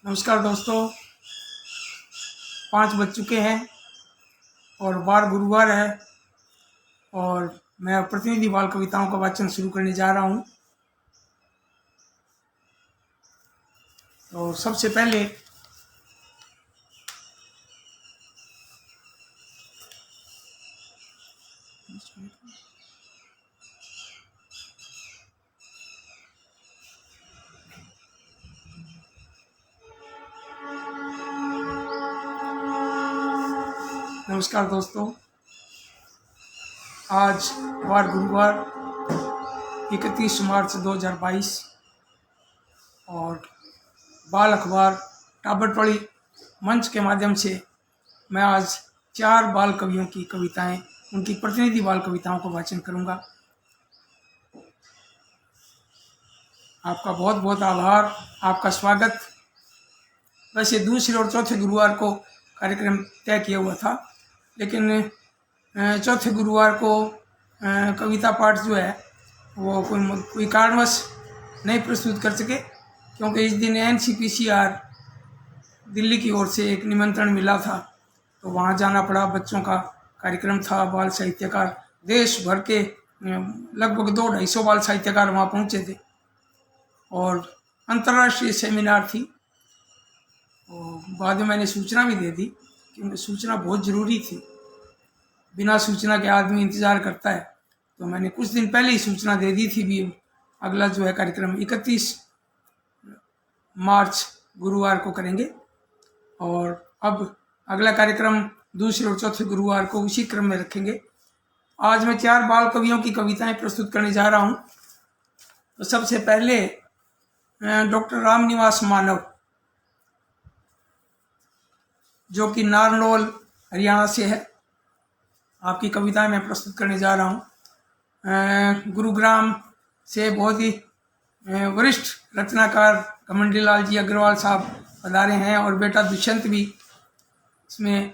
नमस्कार दोस्तों, 5 बज चुके हैं और बार गुरुवार है और मैं प्रतिनिधि बाल कविताओं का वाचन शुरू करने जा रहा हूँ। तो सबसे पहले नमस्कार दोस्तों, आज बार गुरुवार 31 मार्च 2022 और बाल अखबार टाबरटोली मंच के माध्यम से मैं आज 4 बाल कवियों की कविताएं, उनकी प्रतिनिधि बाल कविताओं का वाचन करूंगा। आपका बहुत बहुत आभार, आपका स्वागत। वैसे दूसरे और चौथे गुरुवार को कार्यक्रम तय किया हुआ था, लेकिन चौथे गुरुवार को कविता पाठ जो है वो कोई कारणवश नहीं प्रस्तुत कर सके, क्योंकि इस दिन NCPCR दिल्ली की ओर से एक निमंत्रण मिला था, तो वहाँ जाना पड़ा। बच्चों का कार्यक्रम था, बाल साहित्यकार देश भर के लगभग 200-250 बाल साहित्यकार वहाँ पहुँचे थे और अंतर्राष्ट्रीय सेमिनार थी। और बाद में मैंने सूचना भी दे दी, क्योंकि सूचना बहुत ज़रूरी थी। बिना सूचना के आदमी इंतज़ार करता है, तो मैंने कुछ दिन पहले ही सूचना दे दी थी। भी अगला जो है कार्यक्रम 31 मार्च गुरुवार को करेंगे और अब अगला कार्यक्रम दूसरे और चौथे गुरुवार को उसी क्रम में रखेंगे। आज मैं 4 बाल कवियों की कविताएं प्रस्तुत करने जा रहा हूं। तो सबसे पहले डॉक्टर रामनिवास मानव, जो कि नारनौल हरियाणा से है, आपकी कविताएं मैं प्रस्तुत करने जा रहा हूँ। गुरुग्राम से बहुत ही वरिष्ठ रचनाकार घमंडी लाल जी अग्रवाल साहब पधारे हैं और बेटा दुष्यंत भी इसमें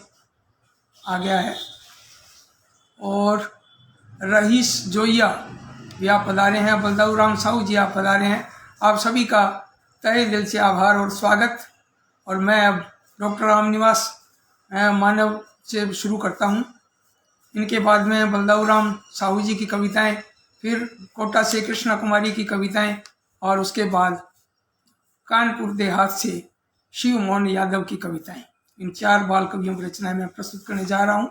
आ गया है, और रहीश जोइया भी आप पधारे हैं, बलदाऊ राम साहू जी आप पधारे हैं। आप सभी का तहे दिल से आभार और स्वागत। और मैं अब डॉक्टर रामनिवास मानव से शुरू करता हूँ। इनके बाद में बलदाऊ राम साहू जी की कविताएं, फिर कोटा से कृष्णा कुमारी की कविताएं, और उसके बाद कानपुर देहात से शिव मोहन यादव की कविताएं। इन 4 बाल कवियों की रचनाएं मैं प्रस्तुत करने जा रहा हूं।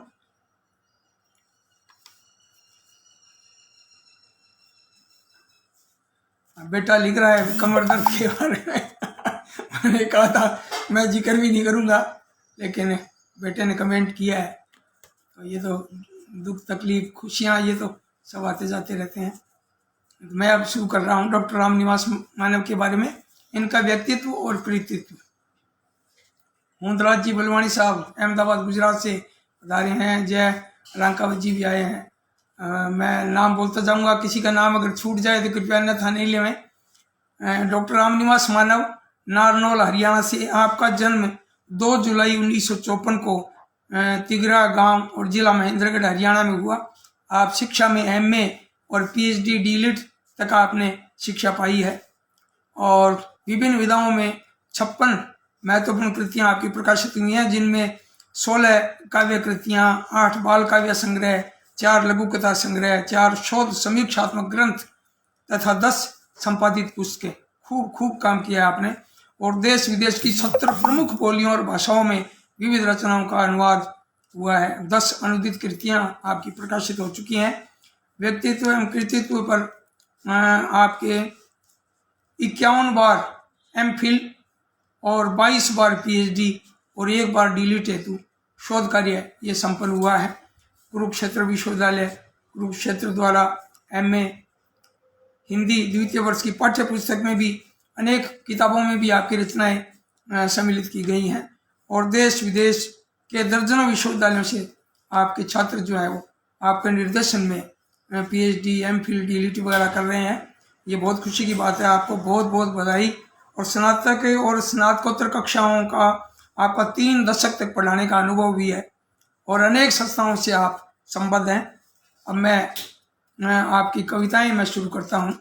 बेटा लिख रहा है कमर दर्द के बारे में मैंने कहा था मैं जिक्र भी नहीं करूंगा, लेकिन बेटे ने कमेंट किया है। तो ये तो दुख तकलीफ खुशियां ये तो सब आते जाते रहते हैं। मैं अब शुरू कर रहा हूँ डॉक्टर रामनिवास मानव के बारे में, इनका व्यक्तित्व और कृतित्व। होंदराज जी बलवानी साहब अहमदाबाद गुजरात से पधारे हैं। जय रांकावत जी भी आए हैं। मैं नाम बोलता जाऊंगा, किसी का नाम अगर छूट जाए तो कृपया अन्यथा नहीं लेवें। डॉक्टर रामनिवास मानव नारनौल हरियाणा से। आपका जन्म 2 जुलाई 1954 को तिगरा गांव और जिला महेंद्रगढ़ हरियाणा में हुआ। आप शिक्षा में MA और PhD DLit तक आपने शिक्षा पाई है और विभिन्न विधाओं में 56 महत्वपूर्ण कृतियां आपकी प्रकाशित हुई हैं, जिनमें 16 काव्य कृतियां, 8 बाल काव्य संग्रह, 4 लघु कथा संग्रह, 4 शोध समीक्षात्मक ग्रंथ तथा 10 संपादित पुस्तकें। खूब काम किया आपने और देश विदेश की 70 प्रमुख बोलियों और भाषाओं में विविध रचनाओं का अनुवाद हुआ है। 10 अनुदित कृतियां आपकी प्रकाशित हो चुकी हैं। व्यक्तित्व एवं कृतित्व पर आपके 51 बार MPhil और 22 बार PhD और 1 बार DLit हेतु शोध कार्य ये संपन्न हुआ है। कुरुक्षेत्र विश्वविद्यालय कुरुक्षेत्र द्वारा MA हिंदी द्वितीय वर्ष की पाठ्य पुस्तक में भी अनेक किताबों में भी आपकी रचनाएं सम्मिलित की गई हैं और देश विदेश के दर्जनों विश्वविद्यालयों से आपके छात्र जो है वो आपके निर्देशन में PhD MPhil DLit वगैरह कर रहे हैं। ये बहुत खुशी की बात है। आपको बहुत बहुत बधाई। और स्नातक और स्नातकोत्तर कक्षाओं का आपका 3 दशक तक पढ़ाने का अनुभव भी है और अनेक संस्थाओं से आप संबद्ध हैं। अब मैं आपकी कविताएं मैं शुरू करता हूँ।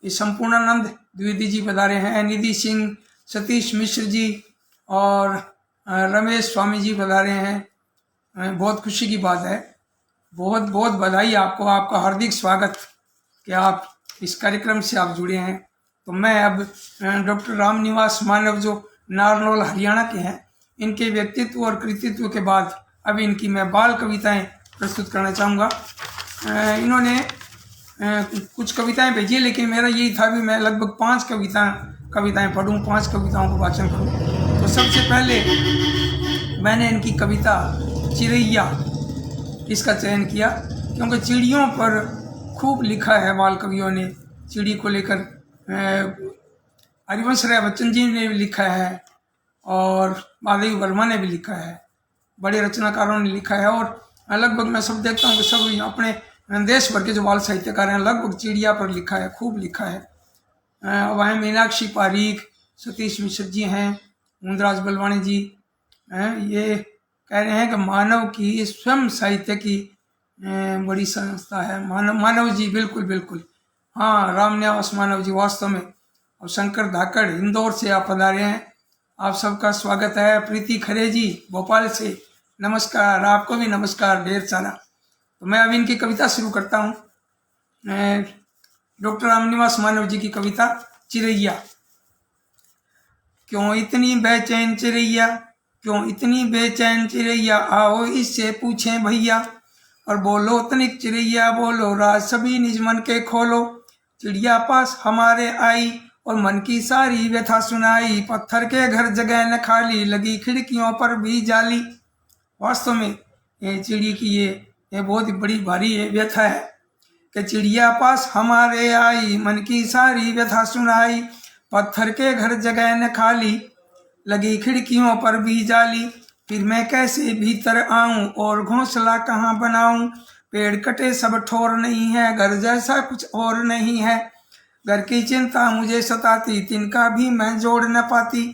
ये संपूर्णानंद द्विवेदी जी पधारे हैं, निधि सिंह, सतीश मिश्र जी, और रमेश स्वामी जी पधारे हैं। बहुत खुशी की बात है। बहुत बहुत बधाई आपको, आपका हार्दिक स्वागत कि आप इस कार्यक्रम से आप जुड़े हैं। तो मैं अब डॉक्टर रामनिवास मानव जो नारनौल हरियाणा के हैं, इनके व्यक्तित्व और कृतित्व के बाद अब इनकी मैं बाल कविताएं प्रस्तुत करना चाहूँगा। इन्होंने कुछ कविताएं भेजी, लेकिन मेरा यही था भी मैं लगभग 5 कविताएं पढ़ूं, 5 कविताओं को वाचन करूं। तो सबसे पहले मैंने इनकी कविता चिड़ैया इसका चयन किया, क्योंकि चिड़ियों पर खूब लिखा है बाल कवियों ने। चिड़ी को लेकर हरिवंश राय बच्चन जी ने भी लिखा है और माधवी वर्मा ने भी लिखा है, बड़े रचनाकारों ने लिखा है। और लगभग मैं सब देखता हूँ कि सब अपने देश भर के जो बाल साहित्यकार हैं लगभग चिड़िया पर लिखा है, खूब लिखा है। वहाँ मीनाक्षी पारीख, सतीश मिश्र जी हैं, मुंदराज बलवानी जी हैं। ये कह रहे हैं कि मानव की स्वयं साहित्य की बड़ी संस्था है। मानव जी, बिल्कुल बिल्कुल, हाँ, रामनिवास मानव जी वास्तव में। और शंकर धाकड़ इंदौर से आप पधारे हैं, आप सबका स्वागत है। प्रीति खरे जी भोपाल से नमस्कार, आपको भी नमस्कार ढेर सारा। तो मैं अब इनकी कविता शुरू करता हूँ। डॉक्टर रामनिवास मानव जी की कविता चिड़ैया। क्यों इतनी बेचैन चिड़ैया, क्यों इतनी बेचैन चिड़ैया, आओ इससे पूछें भैया। और बोलो तनिक चिड़ैया बोलो, राज सभी निज मन के खोलो। चिड़िया पास हमारे आई और मन की सारी व्यथा सुनाई। पत्थर के घर जगह न खाली, लगी खिड़कियों पर भी जाली। वास्तव में ये चिड़ी की ये बहुत ही बड़ी भारी व्यथा है कि चिड़िया पास हमारे आई, मन की सारी व्यथा सुनाई। पत्थर के घर जगह न खाली, लगी खिड़कियों पर भी जाली। फिर मैं कैसे भीतर आऊं और घोंसला कहाँ बनाऊं। पेड़ कटे सब ठोर नहीं है, घर जैसा कुछ और नहीं है। घर की चिंता मुझे सताती, तिनका भी मैं जोड़ न पाती।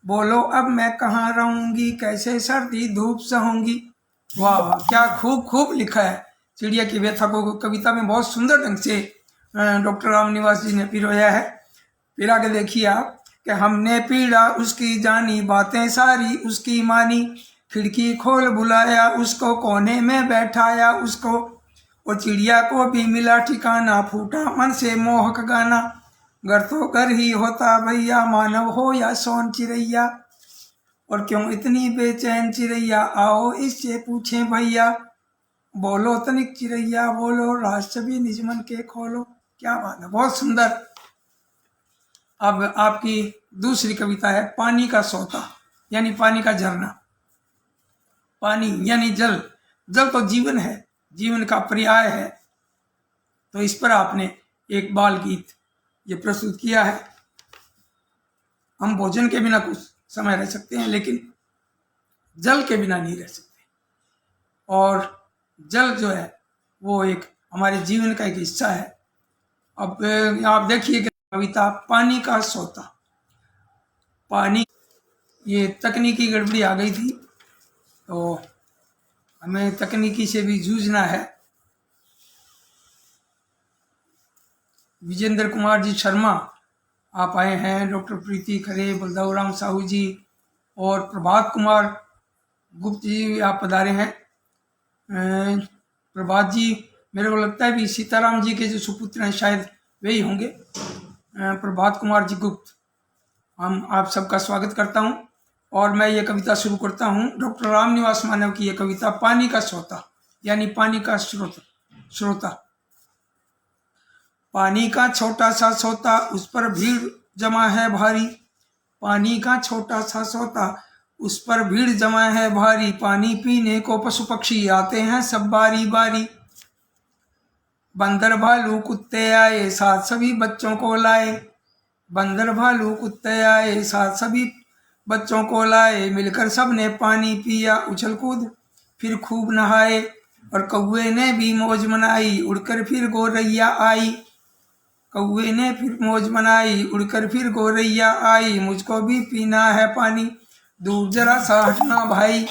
बोलो अब मैं कहाँ रहूंगी, कैसे सर्दी धूप सहूंगी। वाह वाह, क्या खूब खूब लिखा है। चिड़िया की व्यथा को कविता में बहुत सुंदर ढंग से डॉक्टर रामनिवास जी ने पिरोया है। फिर आगे देखिए आप कि हमने पीड़ा उसकी जानी, बातें सारी उसकी मानी। खिड़की खोल बुलाया उसको, कोने में बैठाया उसको। और चिड़िया को भी मिला ठिकाना, फूटा मन से मोहक गाना। घर तो घर ही होता भैया, मानव हो या सोन चिड़ैया। और क्यों इतनी बेचैन चिड़ैया, आओ इससे पूछें भैया। बोलो तनिक चिड़ैया बोलो, राज सभी निज मन के खोलो। क्या बात है, बहुत सुंदर। अब आपकी दूसरी कविता है पानी का सोता, यानी पानी का झरना। पानी यानी जल, जल तो जीवन है, जीवन का पर्याय है। तो इस पर आपने एक बाल गीत ये प्रस्तुत किया है। हम भोजन के बिना कुछ समय रह सकते हैं, लेकिन जल के बिना नहीं रह सकते। और जल जो है वो एक हमारे जीवन का एक हिस्सा है। अब आप देखिए कि कविता पानी का सोता। पानी, ये तकनीकी गड़बड़ी आ गई थी, तो हमें तकनीकी से भी जूझना है। विजेंद्र कुमार जी शर्मा आप आए हैं, डॉक्टर प्रीति खरे, बलदेव राम साहू जी और प्रभात कुमार गुप्त जी आप पधारे हैं। प्रभात जी मेरे को लगता है भी सीताराम जी के जो सुपुत्र हैं शायद वही होंगे, प्रभात कुमार जी गुप्त। हम आप सबका स्वागत करता हूं और मैं ये कविता शुरू करता हूं। डॉक्टर रामनिवास मानव की ये कविता पानी का सोता, यानी पानी का श्रोता। पानी का छोटा सा सोता, उस पर भीड़ जमा है भारी। पानी का छोटा सा सोता, उस पर भीड़ जमा है भारी। पानी पीने को पशु पक्षी आते हैं सब बारी बारी। बंदर भालू कुत्ते आए, साथ सभी बच्चों को लाए। बंदर भालू कुत्ते आए, साथ सभी बच्चों को लाए। मिलकर सबने पानी पिया, उछल कूद फिर खूब नहाए। और कौवे ने भी मौज मनाई, उड़कर फिर गोरैया आई। कौवे ने फिर मौज मनाई, उड़कर फिर गोरैया आई। मुझको भी पीना है पानी, दूर जरा सा हटना भाई।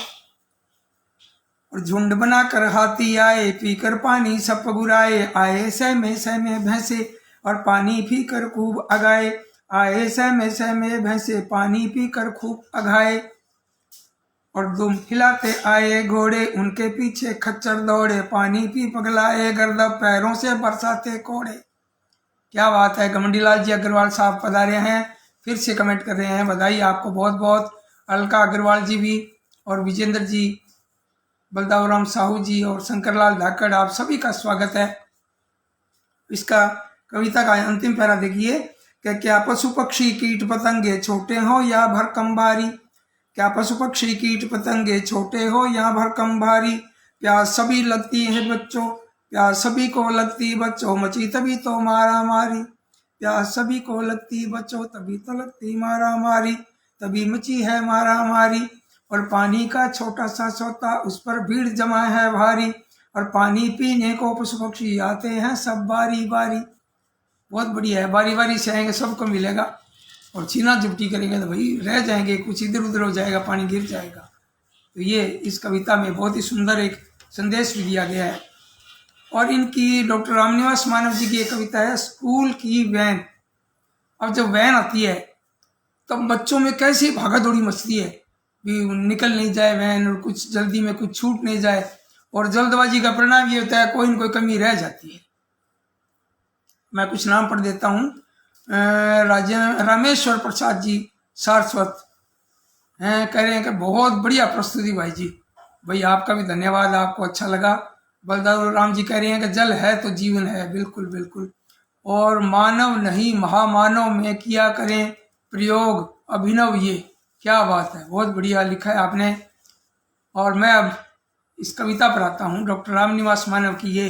और झुंड बनाकर हाथी आए, पीकर पानी सब पगुराए। आए सहमे भैंसे और पानी पीकर खूब अगाए। आए सहमे भैंसे, पानी पीकर खूब अघाए। और दुम हिलाते आए घोड़े, उनके पीछे खच्चर दौड़े, पानी पी पगलाए गर्दब, पैरों से बरसाते कोड़े। क्या बात है। घमंडी लाल जी अग्रवाल साहब पधारे हैं, फिर से कमेंट कर रहे हैं, बधाई आपको बहुत बहुत। अलका अग्रवाल जी भी, और विजेंद्र जी, बलदाव राम साहू जी और शंकरलाल धाकड़, आप सभी का स्वागत है। इसका कविता का अंतिम पैरा देखिए कि क्या पशु पक्षी कीट पतंगे छोटे हो या भरकम भारी, क्या पशु पक्षी कीट पतंगे छोटे हो या भरकम भारी, प्यास सभी लगती है बच्चों, प्यास सभी को लगती बच्चों, मची तभी तो मारा मारी, प्यास सभी को लगती बच्चों, तभी तो लगती मारा मारी, तभी मची है मारा मारी। और पानी का छोटा सा सोता, उस पर भीड़ जमा है भारी, और पानी पीने को पशु पक्षी आते हैं सब बारी बारी। बहुत बढ़िया है, बारी बारी से आएंगे सबको मिलेगा, और छीना झपटी करेंगे तो भाई रह जाएंगे, कुछ इधर उधर हो जाएगा, पानी गिर जाएगा। तो ये इस कविता में बहुत ही सुंदर एक संदेश भी दिया गया है। और इनकी डॉक्टर रामनिवास मानव जी की एक कविता है, स्कूल की वैन। अब जब वैन आती है तब बच्चों में कैसी भागा दौड़ी मचती है, भी निकल नहीं जाए वैन, और कुछ जल्दी में कुछ छूट नहीं जाए, और जल्दबाजी का परिणाम ये होता है कोई न कोई कमी रह जाती है। मैं कुछ नाम पढ़ देता हूँ। रामेश्वर प्रसाद जी सारस्वत हैं, कह रहे हैं कि बहुत बढ़िया प्रस्तुति भाई जी, भाई आपका भी धन्यवाद, आपको अच्छा लगा। बलदाव राम जी कह रहे हैं कि जल है तो जीवन है, बिल्कुल बिल्कुल। और मानव नहीं महामानव में किया करें प्रयोग अभिनव, ये क्या बात है, बहुत बढ़िया लिखा है आपने। और मैं अब इस कविता पर आता हूँ। डॉक्टर रामनिवास मानव की ये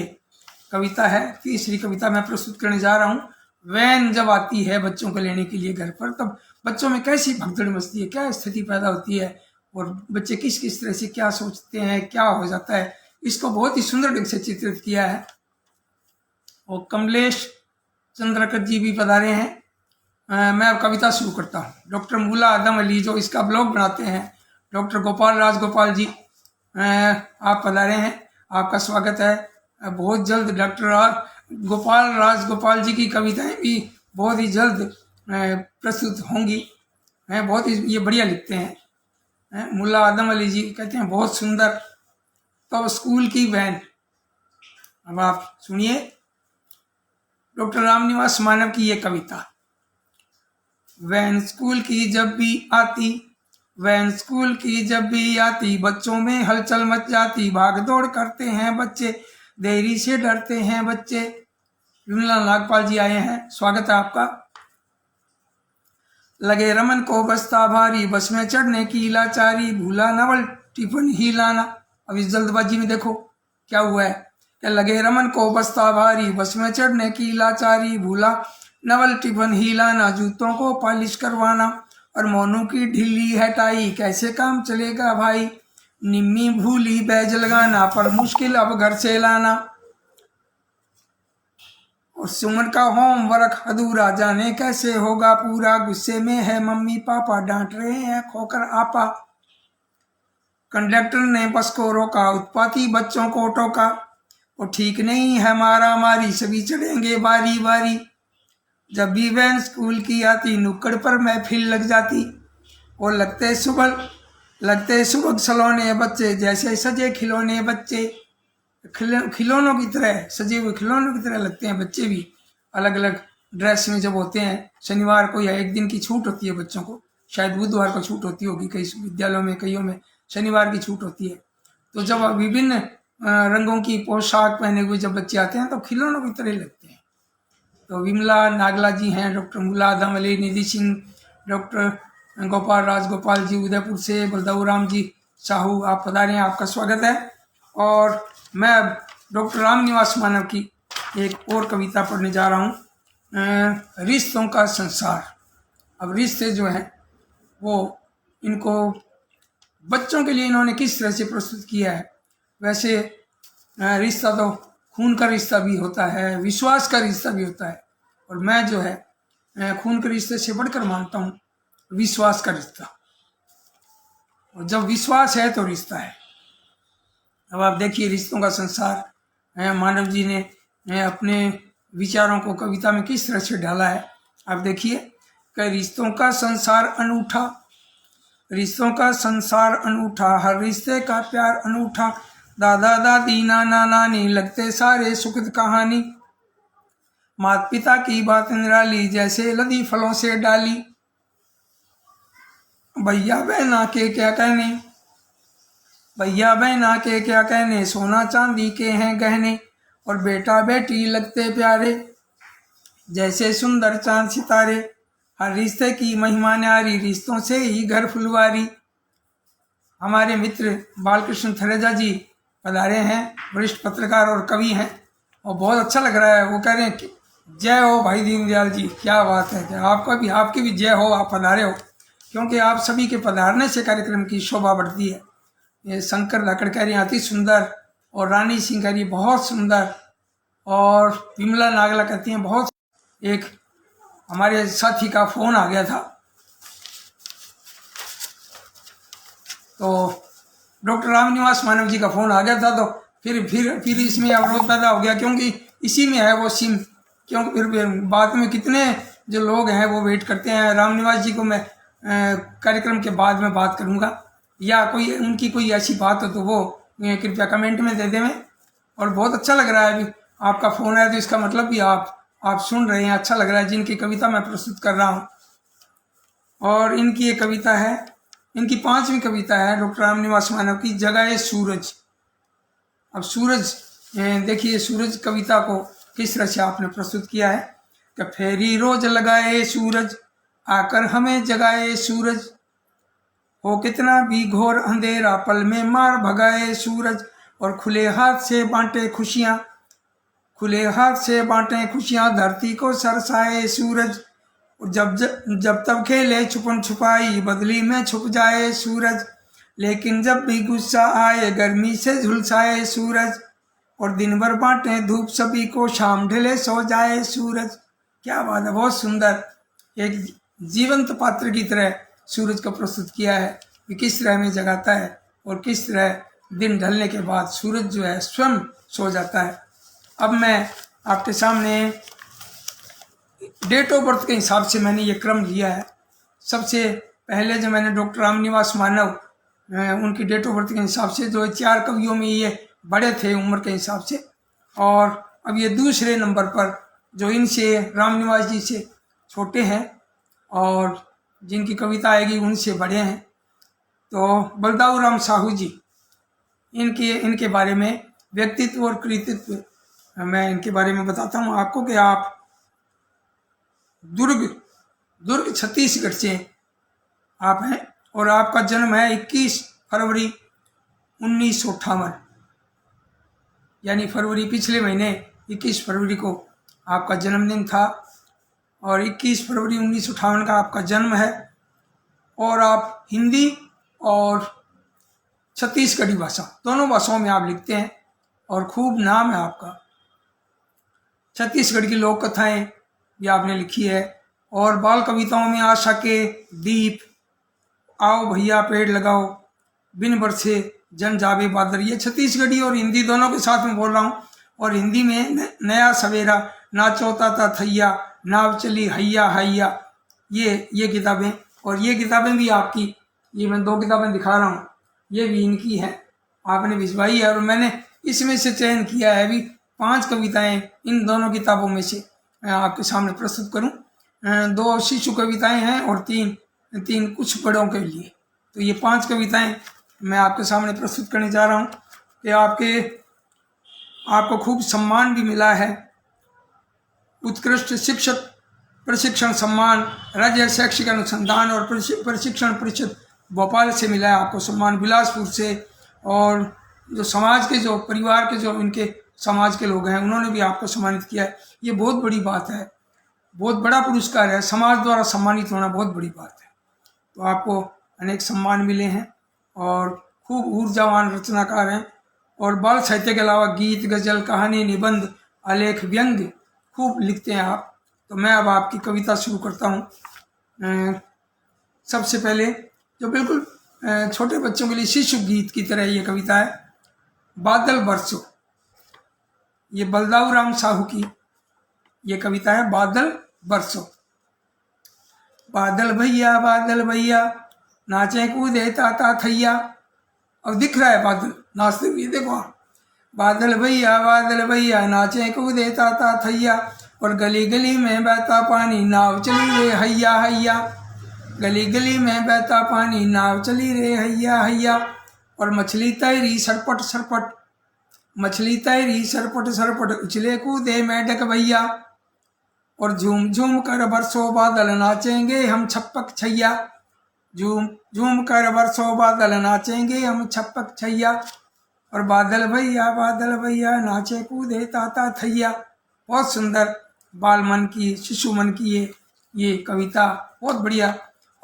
कविता है, तीसरी कविता मैं प्रस्तुत करने जा रहा हूँ। वैन जब आती है बच्चों को लेने के लिए घर पर, तब बच्चों में कैसी भगदड़ मचती है, क्या स्थिति पैदा होती है, और बच्चे किस किस तरह से क्या सोचते हैं, क्या हो जाता है, इसको बहुत ही सुंदर ढंग से चित्रित किया है। और कमलेश चंद्रकर जी भी पधारे हैं। मैं अब कविता शुरू करता हूँ। डॉक्टर मुला आदम अली जो इसका ब्लॉग बनाते हैं, डॉक्टर गोपाल राजगोपाल जी आप पधारे हैं, आपका स्वागत है। बहुत जल्द डॉक्टर गोपाल राजगोपाल जी की कविताएं भी बहुत ही जल्द प्रस्तुत होंगी, बहुत ही ये बढ़िया लिखते हैं। मुला आदम अली जी कहते हैं बहुत सुंदर। तो स्कूल की वैन, अब आप सुनिए डॉक्टर रामनिवास मानव की ये कविता। वैन स्कूल की जब भी आती, वैन स्कूल की जब भी आती, बच्चों में हलचल मच जाती, भाग दौड़ करते हैं बच्चे, देरी से डरते हैं बच्चे। विमला नागपाल जी आए हैं, स्वागत है आपका। लगे रमन को बस्ता भारी, बस में चढ़ने की लाचारी, भूला नवल टिफिन ही लाना। अब इस जल्दबाजी में देखो क्या हुआ है कि लगे रमन को बस्ता भारी, बस में चढ़ने की लाचारी, भूला नवल टिफिन ही लाना, जूतों को पॉलिश करवाना, और मोनू की ढीली हटाई, कैसे काम चलेगा भाई, निम्मी भूली बैज लगाना, पर मुश्किल अब घर से लाना, और सुमन का होमवर्क अधूरा, जाने कैसे होगा पूरा, गुस्से में है मम्मी पापा, डांट रहे हैं खोकर आपा, कंडक्टर ने बस को रोका, उत्पाती बच्चों को टोका, वो ठीक नहीं है मारा मारी, सभी चढ़ेंगे बारी बारी, जब भी वैन स्कूल की आती, नुक्कड़ पर महफिल लग जाती, वो लगते सुबह खिलौने बच्चे, जैसे सजे खिलौने बच्चे, खिलौनों की तरह सजे हुए खिलौनों की तरह लगते हैं बच्चे भी। अलग अलग ड्रेस में जब होते हैं, शनिवार को या एक दिन की छूट होती है बच्चों को, शायद बुधवार को छूट होती होगी, कई विद्यालयों में कईयों में शनिवार की छूट होती है। तो जब विभिन्न रंगों की पोशाक पहने हुए जब बच्चे आते हैं तो खिलौनों की तरह लगते हैं। तो विमला नागला जी हैं, डॉक्टर मुला आदम अली, निधि सिंह, डॉक्टर गोपाल राजगोपाल जी उदयपुर से, बलदाऊ राम जी साहू आप पधारे हैं, आपका स्वागत है। और मैं अब डॉक्टर रामनिवास मानव की एक और कविता पढ़ने जा रहा हूँ, रिश्तों का संसार। अब रिश्ते जो हैं वो इनको बच्चों के लिए इन्होंने किस तरह से प्रस्तुत किया है। वैसे रिश्ता तो खून का रिश्ता भी होता है, विश्वास का रिश्ता भी होता है, और मैं जो है खून के रिश्ते से बढ़कर मानता हूँ विश्वास का रिश्ता, और जब विश्वास है तो रिश्ता है। अब आप देखिए रिश्तों का संसार मानव जी ने अपने विचारों को कविता में किस तरह से ढाला है। आप देखिए कि रिश्तों का संसार अनूठा, रिश्तों का संसार अनूठा, हर रिश्ते का प्यार अनूठा। दादा दादी नाना नानी लगते सारे सुखद कहानी। माता पिता की बात निराली, जैसे लदी फलों से डाली। भैया बहना के क्या कहने, भैया बहना के क्या कहने, सोना चांदी के हैं गहने। और बेटा बेटी लगते प्यारे, जैसे सुंदर चांद सितारे। हर रिश्ते की महिमा न्यारी, रिश्तों से ही घर फुलवारी। हमारे मित्र बालकृष्ण थरेजा जी पधारे हैं, वरिष्ठ पत्रकार और कवि हैं, और बहुत अच्छा लग रहा है। वो कह रहे हैं कि जय हो भाई दीनदयाल जी, क्या बात है। क्या आपका भी, आपकी भी जय हो, आप पधारे हो, क्योंकि आप सभी के पधारने से कार्यक्रम की शोभा बढ़ती है। ये शंकर धाकड़ कह रही हैं अति सुंदर, और रानी सिंह कह रही है बहुत सुंदर, और विमला नागला कहती हैं बहुत। एक हमारे साथी का फोन आ गया था, तो डॉक्टर रामनिवास मानव जी का फोन आ गया था, तो फिर इसमें अवरोध पैदा हो गया, क्योंकि इसी में है वो सिम। क्योंकि फिर बाद में कितने जो लोग हैं वो वेट करते हैं। रामनिवास जी को मैं कार्यक्रम के बाद में बात करूंगा, या कोई उनकी कोई ऐसी बात हो तो वो कृपया कमेंट में दे दें। और बहुत अच्छा लग रहा है अभी आपका फ़ोन है, तो इसका मतलब भी आप सुन रहे हैं, अच्छा लग रहा है। जिनकी कविता मैं प्रस्तुत कर रहा हूँ, और इनकी ये कविता है, इनकी 5वीं कविता है डॉक्टर रामनिवास मानव की, जगाए सूरज। अब सूरज, देखिए सूरज कविता को किस तरह से आपने प्रस्तुत किया है कि फेरी रोज लगाए सूरज, आकर हमें जगाए सूरज। हो कितना भी घोर अंधेरा, पल में मार भगाए सूरज। और खुले हाथ से बांटे खुशियाँ, खुले हाथ से बांटे खुशियाँ, धरती को सरसाए सूरज। और जब तब खेले छुपन छुपाई, बदली में छुप जाए सूरज। लेकिन जब भी गुस्सा आए, गर्मी से झुलसाए सूरज। और दिन भर बांटे धूप सभी को, शाम ढले सो जाए सूरज। क्या बात है, बहुत सुंदर। एक जीवंत पात्र की तरह सूरज को प्रस्तुत किया है कि किस तरह हमें जगाता है, और किस तरह दिन ढलने के बाद सूरज जो है स्वयं सो जाता है। अब मैं आपके सामने डेट ऑफ बर्थ के हिसाब से मैंने ये क्रम लिया है। सबसे पहले जो मैंने डॉक्टर रामनिवास मानव, उनकी डेट ऑफ बर्थ के हिसाब से, जो 4 कवियों में ये बड़े थे उम्र के हिसाब से। और अब ये दूसरे नंबर पर जो इनसे, रामनिवास जी से छोटे हैं और जिनकी कविता आएगी उनसे बड़े हैं, तो बलदाऊ राम साहू जी, इनके बारे में व्यक्तित्व और कृतित्व मैं इनके बारे में बताता हूँ आपको कि आप दुर्ग छत्तीसगढ़ से आप हैं, और आपका जन्म है 21 फरवरी 1958, यानी फरवरी, पिछले महीने 21 फरवरी को आपका जन्मदिन था, और 21 फरवरी 1958 का आपका जन्म है। और आप हिंदी और छत्तीसगढ़ी भाषा, दोनों भाषाओं में आप लिखते हैं, और खूब नाम है आपका। छत्तीसगढ़ की लोक कथाएं भी आपने लिखी है, और बाल कविताओं में आशा के दीप, आओ भैया पेड़ लगाओ, बिन बरसे जन जावे बादल, ये छत्तीसगढ़ी और हिंदी दोनों के साथ में बोल रहा हूँ। और हिंदी में नया सवेरा, नाचो ताता थैया, नाव चली हैया हैया, ये किताबें। और ये किताबें भी आपकी, ये मैं 2 किताबें दिखा रहा हूँ, ये भी इनकी है, आपने भिजवाई है। और मैंने इसमें से चयन किया है अभी 5 कविताएं इन दोनों किताबों में से मैं आपके सामने प्रस्तुत करूं। 2 शिशु कविताएं हैं और तीन कुछ बड़ों के लिए। तो ये 5 कविताएं मैं आपके सामने प्रस्तुत करने जा रहा हूं कि आपको खूब सम्मान भी मिला है। उत्कृष्ट शिक्षक प्रशिक्षण सम्मान राज्य शैक्षिक अनुसंधान और प्रशिक्षण परिषद भोपाल से मिला है आपको सम्मान, बिलासपुर से। और जो समाज के, जो परिवार के, जो इनके समाज के लोग हैं, उन्होंने भी आपको सम्मानित किया है। ये बहुत बड़ी बात है, बहुत बड़ा पुरस्कार है, समाज द्वारा सम्मानित होना बहुत बड़ी बात है। तो आपको अनेक सम्मान मिले हैं, और खूब ऊर्जावान रचनाकार हैं, और बाल साहित्य के अलावा गीत, गजल, कहानी, निबंध, आलेख, व्यंग्य खूब लिखते हैं आप। तो मैं अब आपकी कविता शुरू करता हूँ। सबसे पहले जो बिल्कुल छोटे बच्चों के लिए शिशु गीत की तरह ये कविता है, बादल बरसो। ये बलदाऊ राम साहू की ये कविता है, बादल बरसो। बादल भैया नाचे कूदे ताता थैया। अब दिख रहा है बादल नाचते हुए, देखो बादल भैया नाचे कूदे ताता थैया। और गली गली में बहता पानी नाव चली रे हैया हैया। गली गली में बहता पानी नाव चली रे हैया हैया। और मछली तैरी सरपट सरपट, मछली तैरी सरपट सरपट, उछले कूदे मेढक भैया। और झूम झूम कर बरसों बादल नाचेंगे हम छप्पक छैया। झूम झूम कर बरसों बादल नाचेंगे हम छप्पक छैया। और बादल भैया नाचे कूदे ताता थैया। बहुत सुंदर बाल मन की, शिशु मन की ये कविता, बहुत बढ़िया।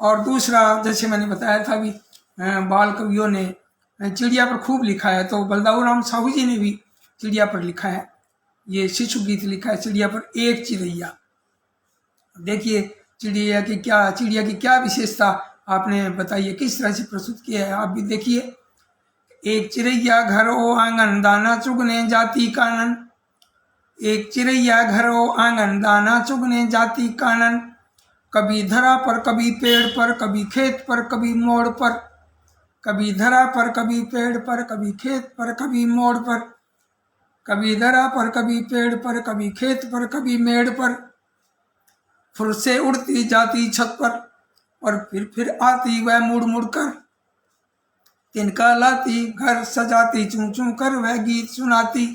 और दूसरा, जैसे मैंने बताया था अभी, बाल कवियों ने चिड़िया पर खूब लिखा है, तो बलदाऊ राम साहू जी ने भी चिड़िया पर लिखा है, ये शिशु गीत लिखा है, चिड़िया पर एक चिड़ैया। देखिए चिड़िया की क्या विशेषता आपने बताइए, किस तरह से प्रस्तुत किया है, आप भी देखिए। एक चिड़ैया घर ओ आंगन दाना चुगने जाती कानन। एक चिड़ैया घर ओ आंगन दाना चुगने जाती कानन। कभी धरा पर कभी पेड़ पर, कभी खेत पर कभी मोड़ पर। कभी धरा पर कभी पेड़ पर, कभी खेत पर कभी मोड़ पर। कभी धरा पर कभी पेड़ पर, कभी खेत पर कभी मेड़ पर। फुर से उड़ती जाती छत पर, और फिर आती वह मुड़ मुड़ कर। तिनका लाती घर सजाती, चूं चूं कर वह गीत सुनाती।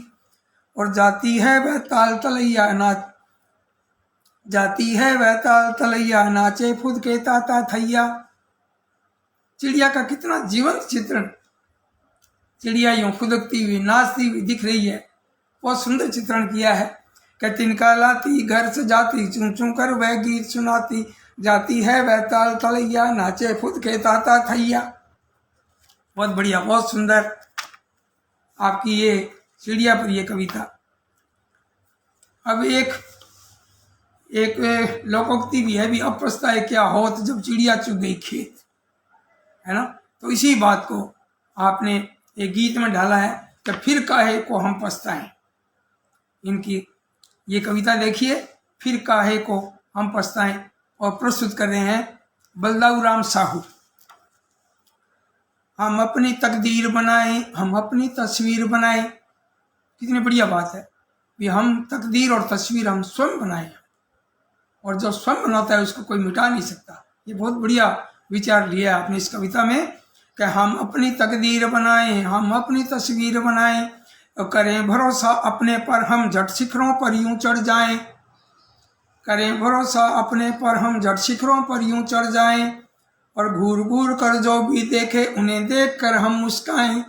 और जाती है वह ताल तलैया नाच, जाती है वह ताल तलैया नाचे खुद के ताता थैया। चिड़िया का कितना जीवंत चित्रण, चिड़िया यूं खुदकती हुई नाचती हुई दिख रही है, बहुत सुंदर चित्रण किया है। कि तिनका लाती घर सजाती, चूं चूं कर वह गीत सुनाती। जाती है वह ताल तलैया नाचे खुद के ताता थैया। बहुत बढ़िया, बहुत सुंदर आपकी ये चिड़िया पर ये कविता। अब एक लोकोक्ति भी है भी, अब पछताए क्या होत जब चिड़िया चुग गई खेत, है ना। तो इसी बात को आपने एक गीत में डाला है कि फिर काहे को हम पछताएं। इनकी ये कविता देखिए, फिर काहे को हम पछताएं, और प्रस्तुत कर रहे हैं बलदाऊ राम साहू। हम अपनी तकदीर बनाएं, हम अपनी तस्वीर बनाएं। कितनी बढ़िया बात है कि हम तकदीर और तस्वीर हम स्वयं बनाएं, और जो स्वयं बनाता है उसको कोई मिटा नहीं सकता। ये बहुत बढ़िया विचार लिया आपने इस कविता में कि हम अपनी तकदीर बनाएं, हम अपनी तस्वीर बनाएं, और करें भरोसा अपने पर हम झट शिखरों पर यूं चढ़ जाएं। करें भरोसा अपने पर हम झट शिखरों पर यूं चढ़ जाएं। और घूर घूर कर जो भी देखे उन्हें देख कर हम मुस्काएं।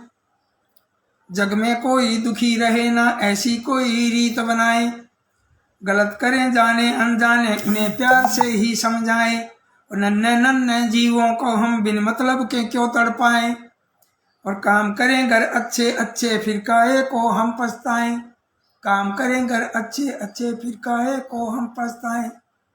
जग में कोई दुखी रहे ना ऐसी कोई रीत बनाएं। गलत करें जाने अनजाने उन्हें प्यार से ही समझाएं। और नन्हे नन्हे जीवों को हम बिन मतलब के क्यों तड़पाएं। और काम करें घर अच्छे अच्छे फिर काहे को हम पछताएं। काम करें घर अच्छे अच्छे फिर काहे को हम पछताएं।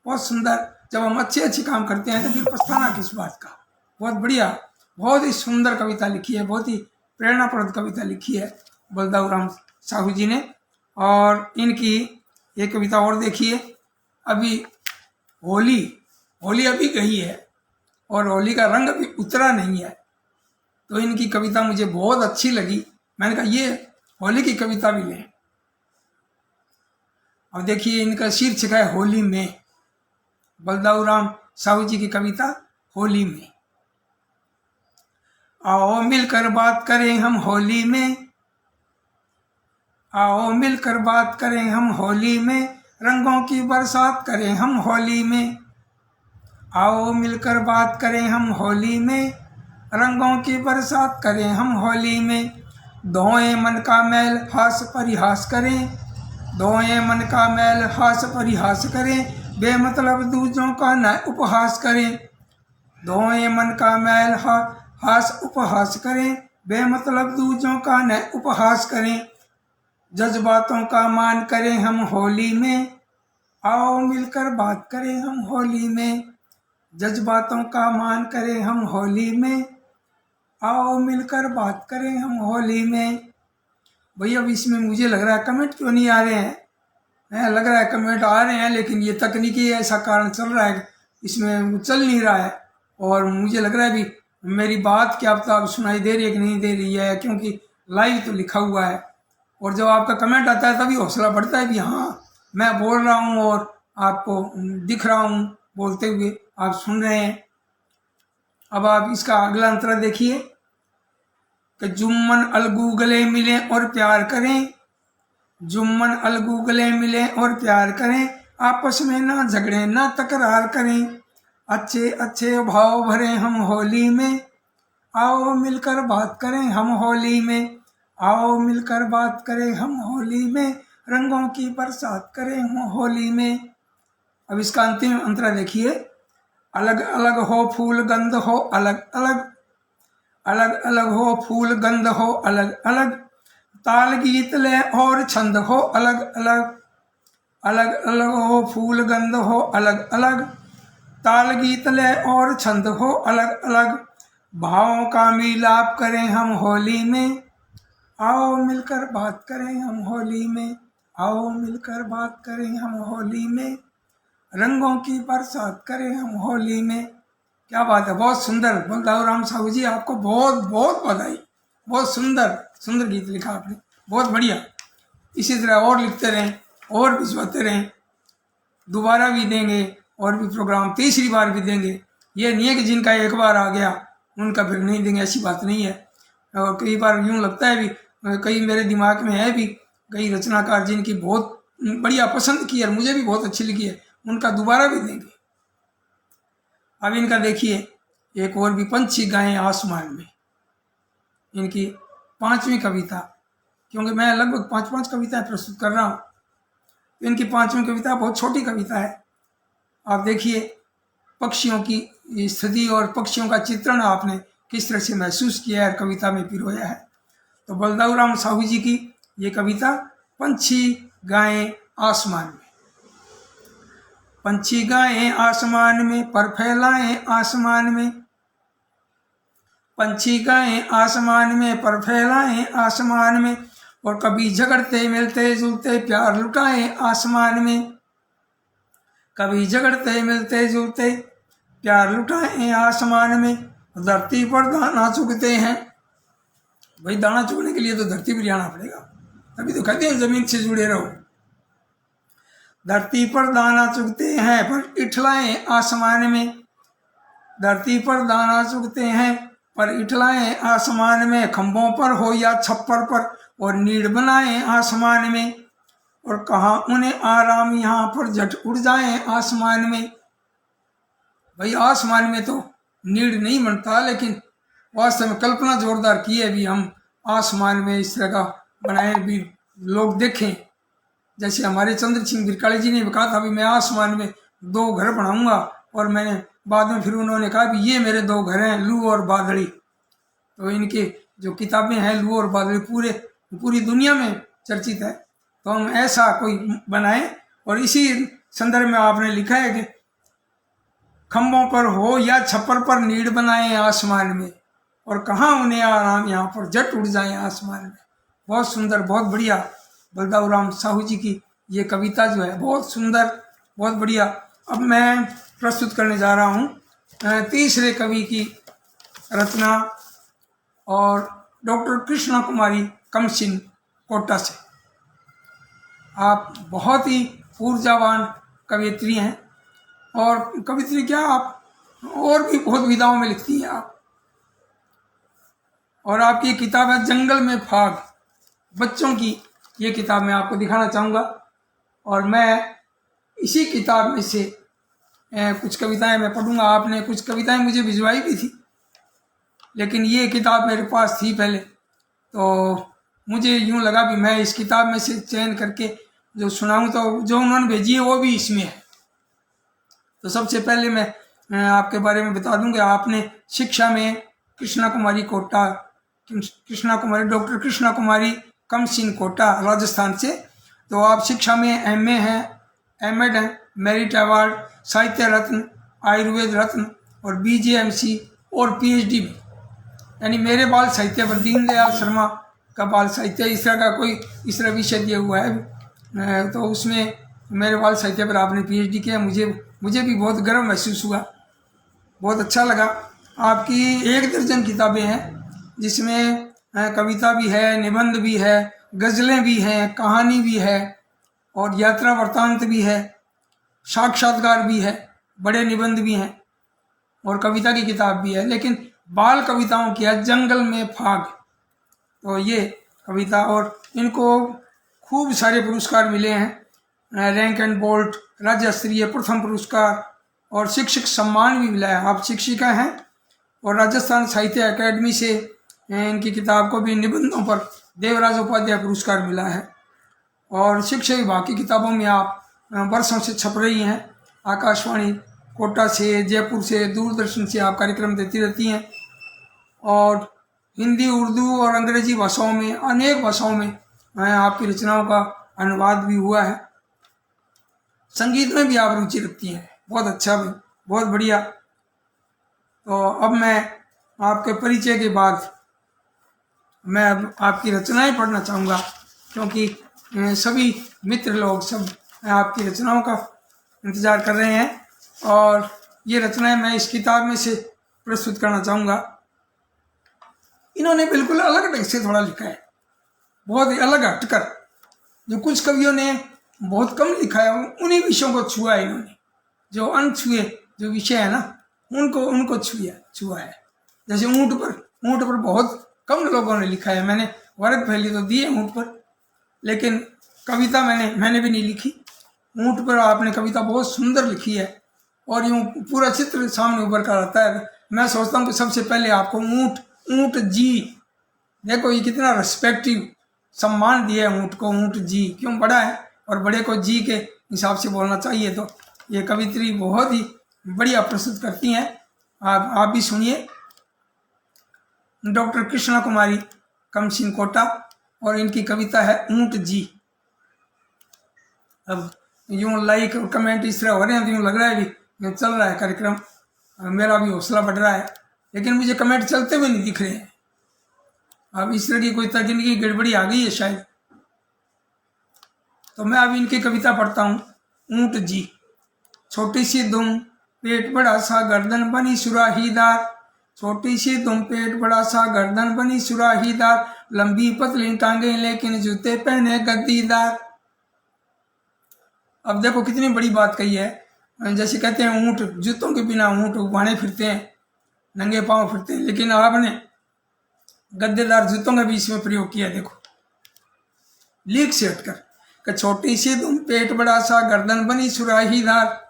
बहुत सुंदर, जब हम अच्छे अच्छे काम करते हैं तो फिर पछताना किस बात का। बहुत बढ़िया, बहुत ही सुंदर कविता लिखी है, बहुत ही प्रेरणाप्रद कविता लिखी है बलदाऊ राम साहू जी ने। और इनकी ये कविता और देखिए। अभी होली अभी गई है और होली का रंग अभी उतरा नहीं है, तो इनकी कविता मुझे बहुत अच्छी लगी। मैंने कहा ये होली की कविता भी लें। अब देखिए इनका शीर्षक है होली में, बलदाऊ राम साहू जी की कविता होली में। आओ मिलकर बात करें हम होली में, आओ मिलकर बात करें हम होली में, रंगों की बरसात करें हम होली में। आओ मिलकर बात करें हम होली में, रंगों की बरसात करें हम होली में। धोएं मन का मैल हास परिहास करें, धोएं मन का मैल हास परिहास करें, बेमतलब दूजों का न उपहास करें। धोएं मन का मैल हास उपहास करें, बेमतलब दूजों का न उपहास करें। जज्बातों का मान करें हम होली में, आओ मिलकर बात करें हम होली में। जज्बातों का मान करें हम होली में, आओ मिलकर बात करें हम होली में। भैया अब इसमें मुझे लग रहा है कमेंट क्यों नहीं आ रहे हैं, लग रहा है कमेंट आ रहे हैं लेकिन ये तकनीकी ऐसा कारण चल रहा है, इसमें चल नहीं रहा है। और मुझे लग रहा है भी मेरी बात क्या पता आप सुनाई दे रही है कि नहीं दे रही है, क्योंकि लाइव तो लिखा हुआ है। और जब आपका कमेंट आता है तभी हौसला बढ़ता है कि हाँ मैं बोल रहा हूँ और आपको दिख रहा हूँ बोलते हुए, आप सुन रहे हैं। अब आप इसका अगला अंतरा देखिए कि जुम्मन अलगू गले मिले और प्यार करें, जुम्मन अलगू गले मिले और प्यार करें, आपस में ना झगड़े ना तकरार करें, अच्छे अच्छे भाव भरे हम होली में, आओ मिलकर बात करें हम होली में, आओ मिलकर बात करें हम होली में, रंगों की बरसात करें हम होली में। अब इसका अंतिम अंतरा देखिए, अलग अलग हो फूल गंध हो अलग अलग, अलग अलग हो फूल गंध हो अलग अलग, ताल गीत ले और छंद हो अलग अलग, अलग अलग हो फूल गंध हो अलग अलग, ताल गीत ले और छंद हो अलग अलग, भावों का मिलाप करें हम होली में, आओ मिलकर बात करें हम होली में, आओ मिलकर बात करें हम होली में, रंगों की बरसात करें हम होली में। क्या बात है, बहुत सुंदर। बलदाऊ राम साहू जी आपको बहुत बहुत बधाई, बहुत सुंदर सुंदर गीत लिखा आपने, बहुत बढ़िया। इसी तरह और लिखते रहें और भिजवाते रहें, दोबारा भी देंगे और भी प्रोग्राम तीसरी बार भी देंगे। ये नहीं है कि जिनका एक बार आ गया उनका फिर नहीं देंगे, ऐसी बात नहीं है। और कई बार यूँ लगता है भी, कई मेरे दिमाग में है भी कई रचनाकार जिनकी बहुत बढ़िया पसंद की है, मुझे भी बहुत अच्छी लगी है, उनका दोबारा भी देंगे। अब इनका देखिए एक और भी, पंछी गाएं आसमान में, इनकी 5वीं कविता, क्योंकि मैं लगभग 5-5 कविताएं प्रस्तुत कर रहा हूँ, तो इनकी 5वीं कविता बहुत छोटी कविता है। आप देखिए पक्षियों की स्थिति और पक्षियों का चित्रण आपने किस तरह से महसूस किया है, कविता में पिरोया है। तो बलदाऊ राम साहू जी की ये कविता पंछी गाएं आसमान में। पंछी गाएं आसमान में पर फैलाएं आसमान में, पंछी गाएं आसमान में पर फैलाएं आसमान में, और कभी झगड़ते मिलते जुलते प्यार लुटाएं आसमान में, कभी झगड़ते मिलते जुलते प्यार लुटाएं आसमान में, धरती पर दाना चुगते हैं। भाई दाना चुगने के लिए तो धरती पर जाना पड़ेगा, तभी तो कहते हैं जमीन से जुड़े रहो। धरती पर दाना चुगते हैं पर इठलाएं आसमान में, धरती पर दाना चुगते हैं पर इठलाएं आसमान में, खंभों पर हो या छप्पर पर और नीड़ बनाएं आसमान में, और कहाँ उन्हें आराम यहाँ पर झट उड़ जाएं आसमान में। भाई आसमान में तो नीड़ नहीं बनता, लेकिन वास्तव में कल्पना जोरदार की है भी, हम आसमान में इस तरह का बनाए भी लोग देखें। जैसे हमारे चंद्र सिंह बिरकाले जी ने भी कहा था भी मैं आसमान में 2 घर बनाऊंगा, और मैंने बाद में फिर उन्होंने कहा भी ये मेरे 2 घर हैं, लू और बादड़ी। तो इनके जो किताबें हैं लू और बादड़ी पूरी दुनिया में चर्चित है, तो हम ऐसा कोई बनाएं। और इसी संदर्भ में आपने लिखा है कि खंभों पर हो या छप्पर पर नीड़ बनाएं आसमान में, और कहाँ उन्हें आराम यहाँ पर झट उड़ जाएं आसमान में। बहुत सुंदर, बहुत बढ़िया। बलदाऊ राम साहू जी की ये कविता जो है बहुत सुंदर, बहुत बढ़िया। अब मैं प्रस्तुत करने जा रहा हूँ तीसरे कवि की रचना, और डॉक्टर कृष्णा कुमारी कमसिन कोटा से। आप बहुत ही ऊर्जावान कवयित्री हैं, और कवित्री क्या आप और भी बहुत विधाओं में लिखती हैं आप। और आपकी किताब है जंगल में फाग, बच्चों की ये किताब मैं आपको दिखाना चाहूँगा। और मैं इसी किताब में से कुछ कविताएं मैं पढ़ूंगा। आपने कुछ कविताएं मुझे भिजवाई भी थी, लेकिन ये किताब मेरे पास थी पहले, तो मुझे यूँ लगा भी मैं इस किताब में से चयन करके जो सुनाऊं, तो जो उन्होंने भेजी है वो भी इसमें है। तो सबसे पहले मैं आपके बारे में बता दूं कि आपने शिक्षा में कृष्णा कुमारी कोटा, कृष्णा कुमारी, डॉक्टर कृष्णा कुमारी कमसिन कोटा राजस्थान से, तो आप शिक्षा में MA हैं, M.Ed हैं, मेरिट अवार्ड, साहित्य रत्न, आयुर्वेद रत्न और BJMC और PhD भी। यानी मेरे बाल साहित्य पर, दीनदयाल शर्मा का बाल साहित्य, इस तरह का कोई इस तरह विषय दिया हुआ है, तो उसमें मेरे बाल साहित्य पर आपने PhD किया। मुझे भी बहुत गर्व महसूस हुआ, बहुत अच्छा लगा। आपकी 1 दर्जन किताबें हैं, जिसमें कविता भी है, निबंध भी है, गज़लें भी हैं, कहानी भी है और यात्रा वृत्तांत भी है, साक्षात्कार भी है, बड़े निबंध भी हैं और कविता की किताब भी है। लेकिन बाल कविताओं की है जंगल में फाग, तो ये कविता, और इनको खूब सारे पुरस्कार मिले हैं, रैंक एंड बोल्ट, राज्य स्तरीय प्रथम पुरस्कार और शिक्षक सम्मान भी मिला है। आप शिक्षिका हैं और राजस्थान साहित्य अकादमी से इनकी किताब को भी निबंधों पर देवराज उपाध्याय पुरस्कार मिला है। और शिक्षा विभाग की किताबों में आप वर्षों से छप रही हैं। आकाशवाणी कोटा से, जयपुर से, दूरदर्शन से आप कार्यक्रम देती रहती हैं और हिंदी, उर्दू और अंग्रेजी भाषाओं में, अनेक भाषाओं में आपकी रचनाओं का अनुवाद भी हुआ है। संगीत में भी आप रुचि रखती हैं, बहुत अच्छा भी, बहुत बढ़िया। तो अब मैं आपके परिचय के बाद मैं अब आपकी रचनाएं पढ़ना चाहूँगा, क्योंकि सभी मित्र लोग सब आपकी रचनाओं का इंतज़ार कर रहे हैं और ये रचनाएं मैं इस किताब में से प्रस्तुत करना चाहूँगा। इन्होंने बिल्कुल अलग ढंग से थोड़ा लिखा है, बहुत ही अलग हटकर। जो कुछ कवियों ने बहुत कम लिखा है, उन्हीं विषयों को छुआ है इन्होंने, जो अनछुए जो विषय है ना, उनको छुआ है। जैसे ऊँट पर बहुत कम लोगों ने लिखा है। मैंने वर्ग पहले तो दिए ऊँट पर, लेकिन कविता मैंने भी नहीं लिखी। ऊँट पर आपने कविता बहुत सुंदर लिखी है और यूँ पूरा चित्र सामने उभर कर आता है। मैं सोचता हूँ कि सबसे पहले आपको ऊँट जी, देखो ये कितना रिस्पेक्टिव सम्मान दिया है ऊँट को। ऊँट जी क्यों, बड़ा है और बड़े को जी के हिसाब से बोलना चाहिए। तो ये कवित्री बहुत ही बढ़िया प्रस्तुत करती हैं। आप भी सुनिए। डॉक्टर कृष्णा कुमारी कमसिन कोटा और इनकी कविता है ऊँट जी। अब यूँ लाइक और कमेंट इस तरह हो रहे हैं तो यूँ लग रहा है भी चल रहा है कार्यक्रम, मेरा भी हौसला बढ़ रहा है, लेकिन मुझे कमेंट चलते हुए नहीं दिख रहे हैं। अब इस तरह की कोई तकनीकी गड़बड़ी आ गई है शायद। तो मैं अब इनकी कविता पढ़ता हूँ। ऊँट जी। छोटी सी दुम पेट बड़ा सा गर्दन बनी सुराहीदार, छोटी सी दुम पेट बड़ा सा गर्दन बनी सुराहीदार, लंबी पतली टांगे लेकिन जूते पहने गद्दीदार। अब देखो कितनी बड़ी बात कही है। जैसे कहते हैं ऊँट, जूतों के बिना ऊँट उबाने फिरते हैं, नंगे पाँव फिरते हैं, लेकिन आपने गद्देदार जूतों का भी इसमें प्रयोग किया। देखो लीक से हटकर कि छोटी सी दुम पेट बड़ा सा गर्दन बनी सुराहीदार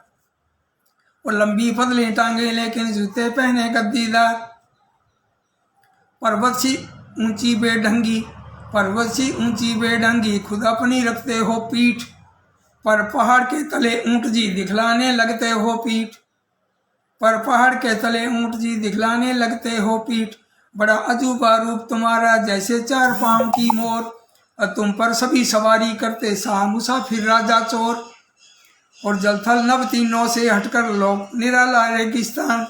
और लंबी पतली टांगे लेकिन जूते पहने गद्दीदार। पर्वत सी ऊंची बेढंगी, पर्वत सी ऊंची बेढंगी, खुद अपनी रखते हो पीठ, पर पहाड़ के तले ऊँट जी दिखलाने लगते हो पीठ, पर पहाड़ के तले ऊँट जी दिखलाने लगते हो पीठ। बड़ा अजूबा रूप तुम्हारा जैसे 4 पाँव की मोर, और तुम पर सभी सवारी करते सा मुसाफिर राजा चोर। और जलथल नभ तीनों से हटकर लोक निराला रेगिस्तान,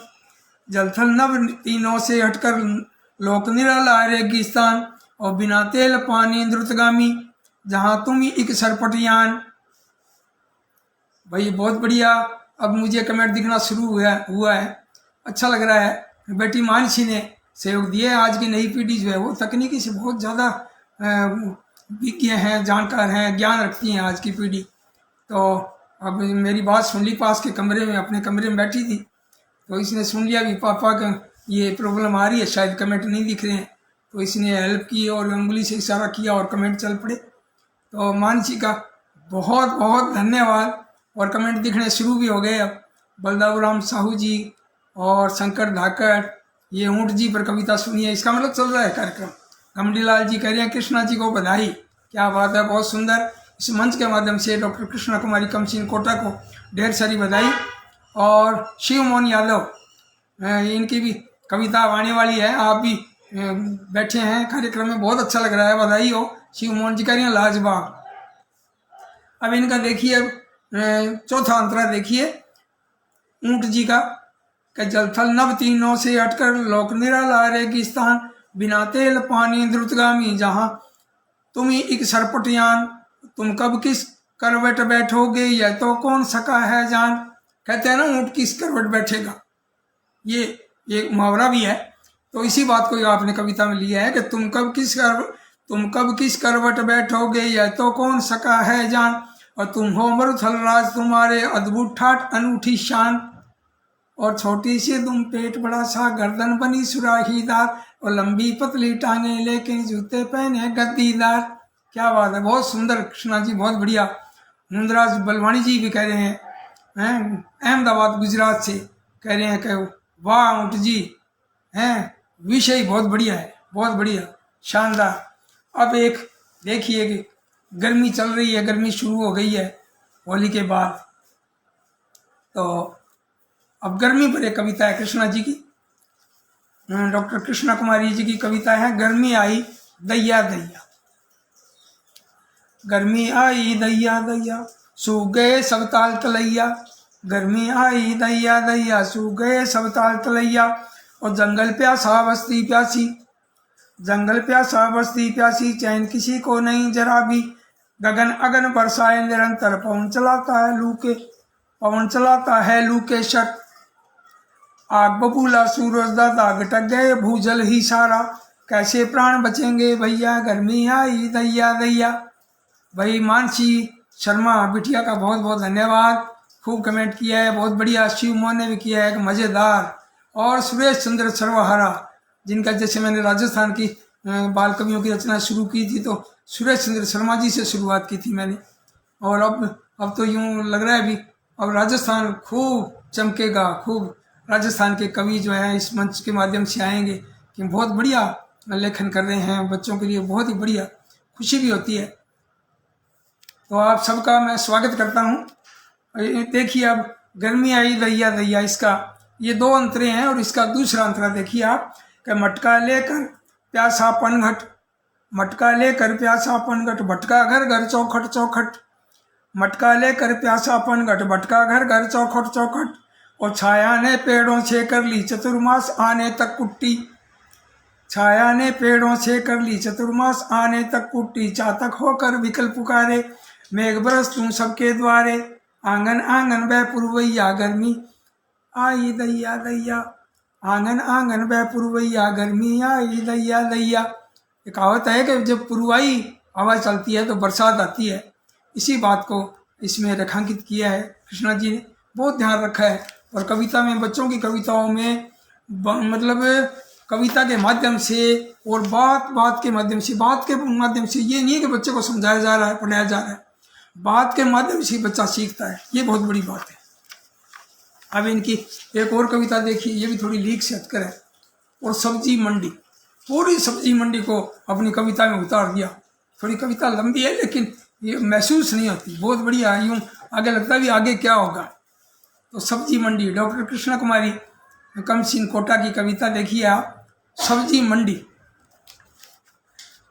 जलथल नभ तीनों से हटकर लोक निराला रेगिस्तान, और बिना तेल पानी द्रुतगामी जहाँ तुम ही एक सरपटियान। भाई बहुत बढ़िया। अब मुझे कमेंट दिखना शुरू हुआ है, अच्छा लग रहा है। बेटी मानसी ने सहयोग दिया। आज की नई पीढ़ी जो है वो तकनीकी से बहुत ज़्यादा विज्ञ हैं, जानकार हैं, ज्ञान रखती हैं आज की पीढ़ी। तो अब मेरी बात सुन ली, पास के कमरे में, अपने कमरे में बैठी थी, तो इसने सुन लिया भी पापा का ये प्रॉब्लम आ रही है, शायद कमेंट नहीं दिख रहे हैं, तो इसने हेल्प की और उंगली से इशारा किया और कमेंट चल पड़े। तो मानसी का बहुत बहुत धन्यवाद। और कमेंट दिखने शुरू भी हो गए। अब बलदाऊ राम साहू जी और शंकर धाकड़, ये ऊँट जी पर कविता सुनिए, इसका मतलब चल रहा है कार्यक्रम। कमलीलाल जी कह रहे हैं कृष्णा जी को बधाई, क्या बात है, बहुत सुंदर। इस मंच के माध्यम से डॉक्टर कृष्णा कुमारी कमसिन कोटा को ढेर सारी बधाई। और शिव मोहन यादव, इनकी भी कविता आने वाली है, आप भी बैठे हैं कार्यक्रम में, बहुत अच्छा लग रहा है, बधाई हो। शिव मोहन जी कह रहे हैं लाजवाब। अब इनका देखिए चौथा अंतरा देखिए ऊँट जी का, जलथल नभ तीनों से हटकर लोक निराला रेगिस्तान, बिना तेल पानी द्रुतगामी जहाँ तुम ही एक सरपटियान, तुम कब किस करवट बैठोगे यह तो कौन सका है जान। कहते हैं ना ऊँट किस करवट बैठेगा, ये एक मुहावरा भी है। तो इसी बात को आपने कविता में लिया है कि तुम कब किस करवट बैठोगे यह तो कौन सका है जान, और तुम हो मरुथल राज तुम्हारे अद्भुत ठाट अनूठी शान, और छोटी सी तुम पेट बड़ा सा गर्दन बनी सुराहीदार, और लंबी पतली टांगे लेकिन जूते पहने गद्दीदार। क्या बात है, बहुत सुंदर कृष्णा जी, बहुत बढ़िया। मुंदराज बलवानी जी भी कह रहे हैं अहमदाबाद गुजरात से, कह रहे हैं कि वाह ऊँट जी हैं, विषय बहुत बढ़िया है, बहुत बढ़िया, शानदार। अब एक देखिए कि गर्मी चल रही है, गर्मी शुरू हो गई है होली के बाद, तो अब गर्मी पर एक कविता है कृष्णा जी की, डॉक्टर कृष्णा कुमारी जी की कविता है, गर्मी आई दैया दैया। गर्मी आई दैया दैया सूख गए सब ताल तलैया, गर्मी आई दैया दैया सूख गए सब ताल तलैया, और जंगल प्यासा बस्ती प्यासी, जंगल प्यासा बस्ती प्यासी, चैन किसी को नहीं जरा भी, गगन अगन बरसाए निरंतर, पवन चलाता है लू के शट, आग बबूला सूरज दादा अटक गए भूजल ही सारा, कैसे प्राण बचेंगे भैया गर्मी आई दैया दैया। भाई मानसी शर्मा बिटिया का बहुत बहुत धन्यवाद, खूब कमेंट किया है, बहुत बढ़िया। शिव मोहन ने भी किया है एक मज़ेदार, और सुरेश चंद्र सर्वहारा, जिनका जैसे मैंने राजस्थान की बाल कवियों की रचना शुरू की थी तो सुरेश चंद्र शर्मा जी से शुरुआत की थी मैंने, और अब तो यूँ लग रहा है भी अब राजस्थान खूब चमकेगा, खूब राजस्थान के कवि जो हैं इस मंच के माध्यम से आएंगे कि बहुत बढ़िया लेखन कर रहे हैं, बच्चों के लिए बहुत ही बढ़िया, खुशी भी होती है। तो आप सबका मैं स्वागत करता हूँ। देखिए अब गर्मी आई दैया दैया, इसका ये दो अंतरे हैं, और इसका दूसरा अंतरा देखिए आप कि मटका लेकर प्यासा पनघट, मटका लेकर प्यासा पनघट, भटका घर घर चौखट चौखट, मटका लेकर प्यासा पनघट, भटका घर घर चौखट चौखट, और छाया ने पेड़ों से कर ली चतुर्मास आने तक कुट्टी, छाया ने पेड़ों से कर ली चतुर्मास आने तक कुट्टी, चातक होकर विकल पुकारे मेघ बरस तू सबके द्वारे, आंगन आंगन बह पुरवैया गर्मी आई दैया दैया, आंगन आंगन बह पुरवैया गर्मी आई दैया दैया। ये कहावत है कि जब पुरवाई हवा चलती है तो बरसात आती है, इसी बात को इसमें रेखांकित किया है कृष्णा जी ने, बहुत ध्यान रखा है। और कविता में, बच्चों की कविताओं में मतलब कविता के माध्यम से और बात के माध्यम से, ये नहीं है कि बच्चे को समझाया जा रहा है, पढ़ाया जा रहा है, बात के माध्यम से बच्चा सीखता है, ये बहुत बड़ी बात है। अब इनकी एक और कविता देखिए, ये भी थोड़ी लीक से हटकर है, और सब्जी मंडी, पूरी सब्जी मंडी को अपनी कविता में उतार दिया। थोड़ी कविता लंबी है लेकिन ये महसूस नहीं होती, बहुत बढ़िया, यूँ आगे लगता है भी आगे क्या होगा। तो सब्जी मंडी, डॉक्टर कृष्णा कुमारी कमसिन कोटा की कविता देखिए आप, सब्जी मंडी।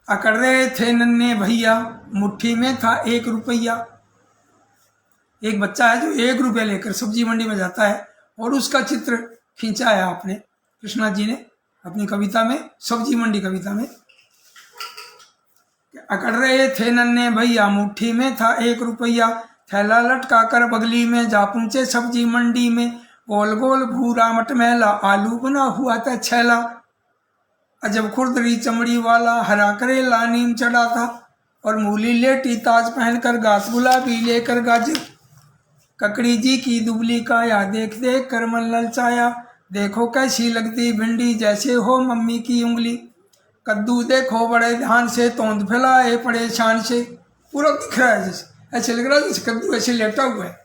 अकड़ रहे थे नन्हे भैया मुट्ठी में था 1 रुपया, एक बच्चा है जो 1 रुपया लेकर सब्जी मंडी में जाता है, और उसका चित्र खींचा है आपने कृष्णा जी ने अपनी कविता में, सब्जी मंडी कविता में। अकड़ रहे थे नन्हे भैया मुट्ठी में था 1 रुपया, थैला लटका कर बगली में जा पहुंचे सब्जी मंडी में, गोल गोल भूरा मटमैला आलू बना हुआ था छैला, अजब खुरदरी चमड़ी वाला हरा करेला नीम चढ़ा था, और मूली लेटी ताज पहनकर घास गुलाबी लेकर गाजर, ककड़ी जी की दुबली काया देख देख कर मन ललचाया, देखो कैसी लगती भिंडी जैसे हो मम्मी की उंगली, कद्दू देखो बड़े ध्यान से तोंद फैलाए परेशान से, पूरा दिख रहा है जैसे, ऐसे लग रहा है जैसे कद्दू ऐसे लेटा हुआ है,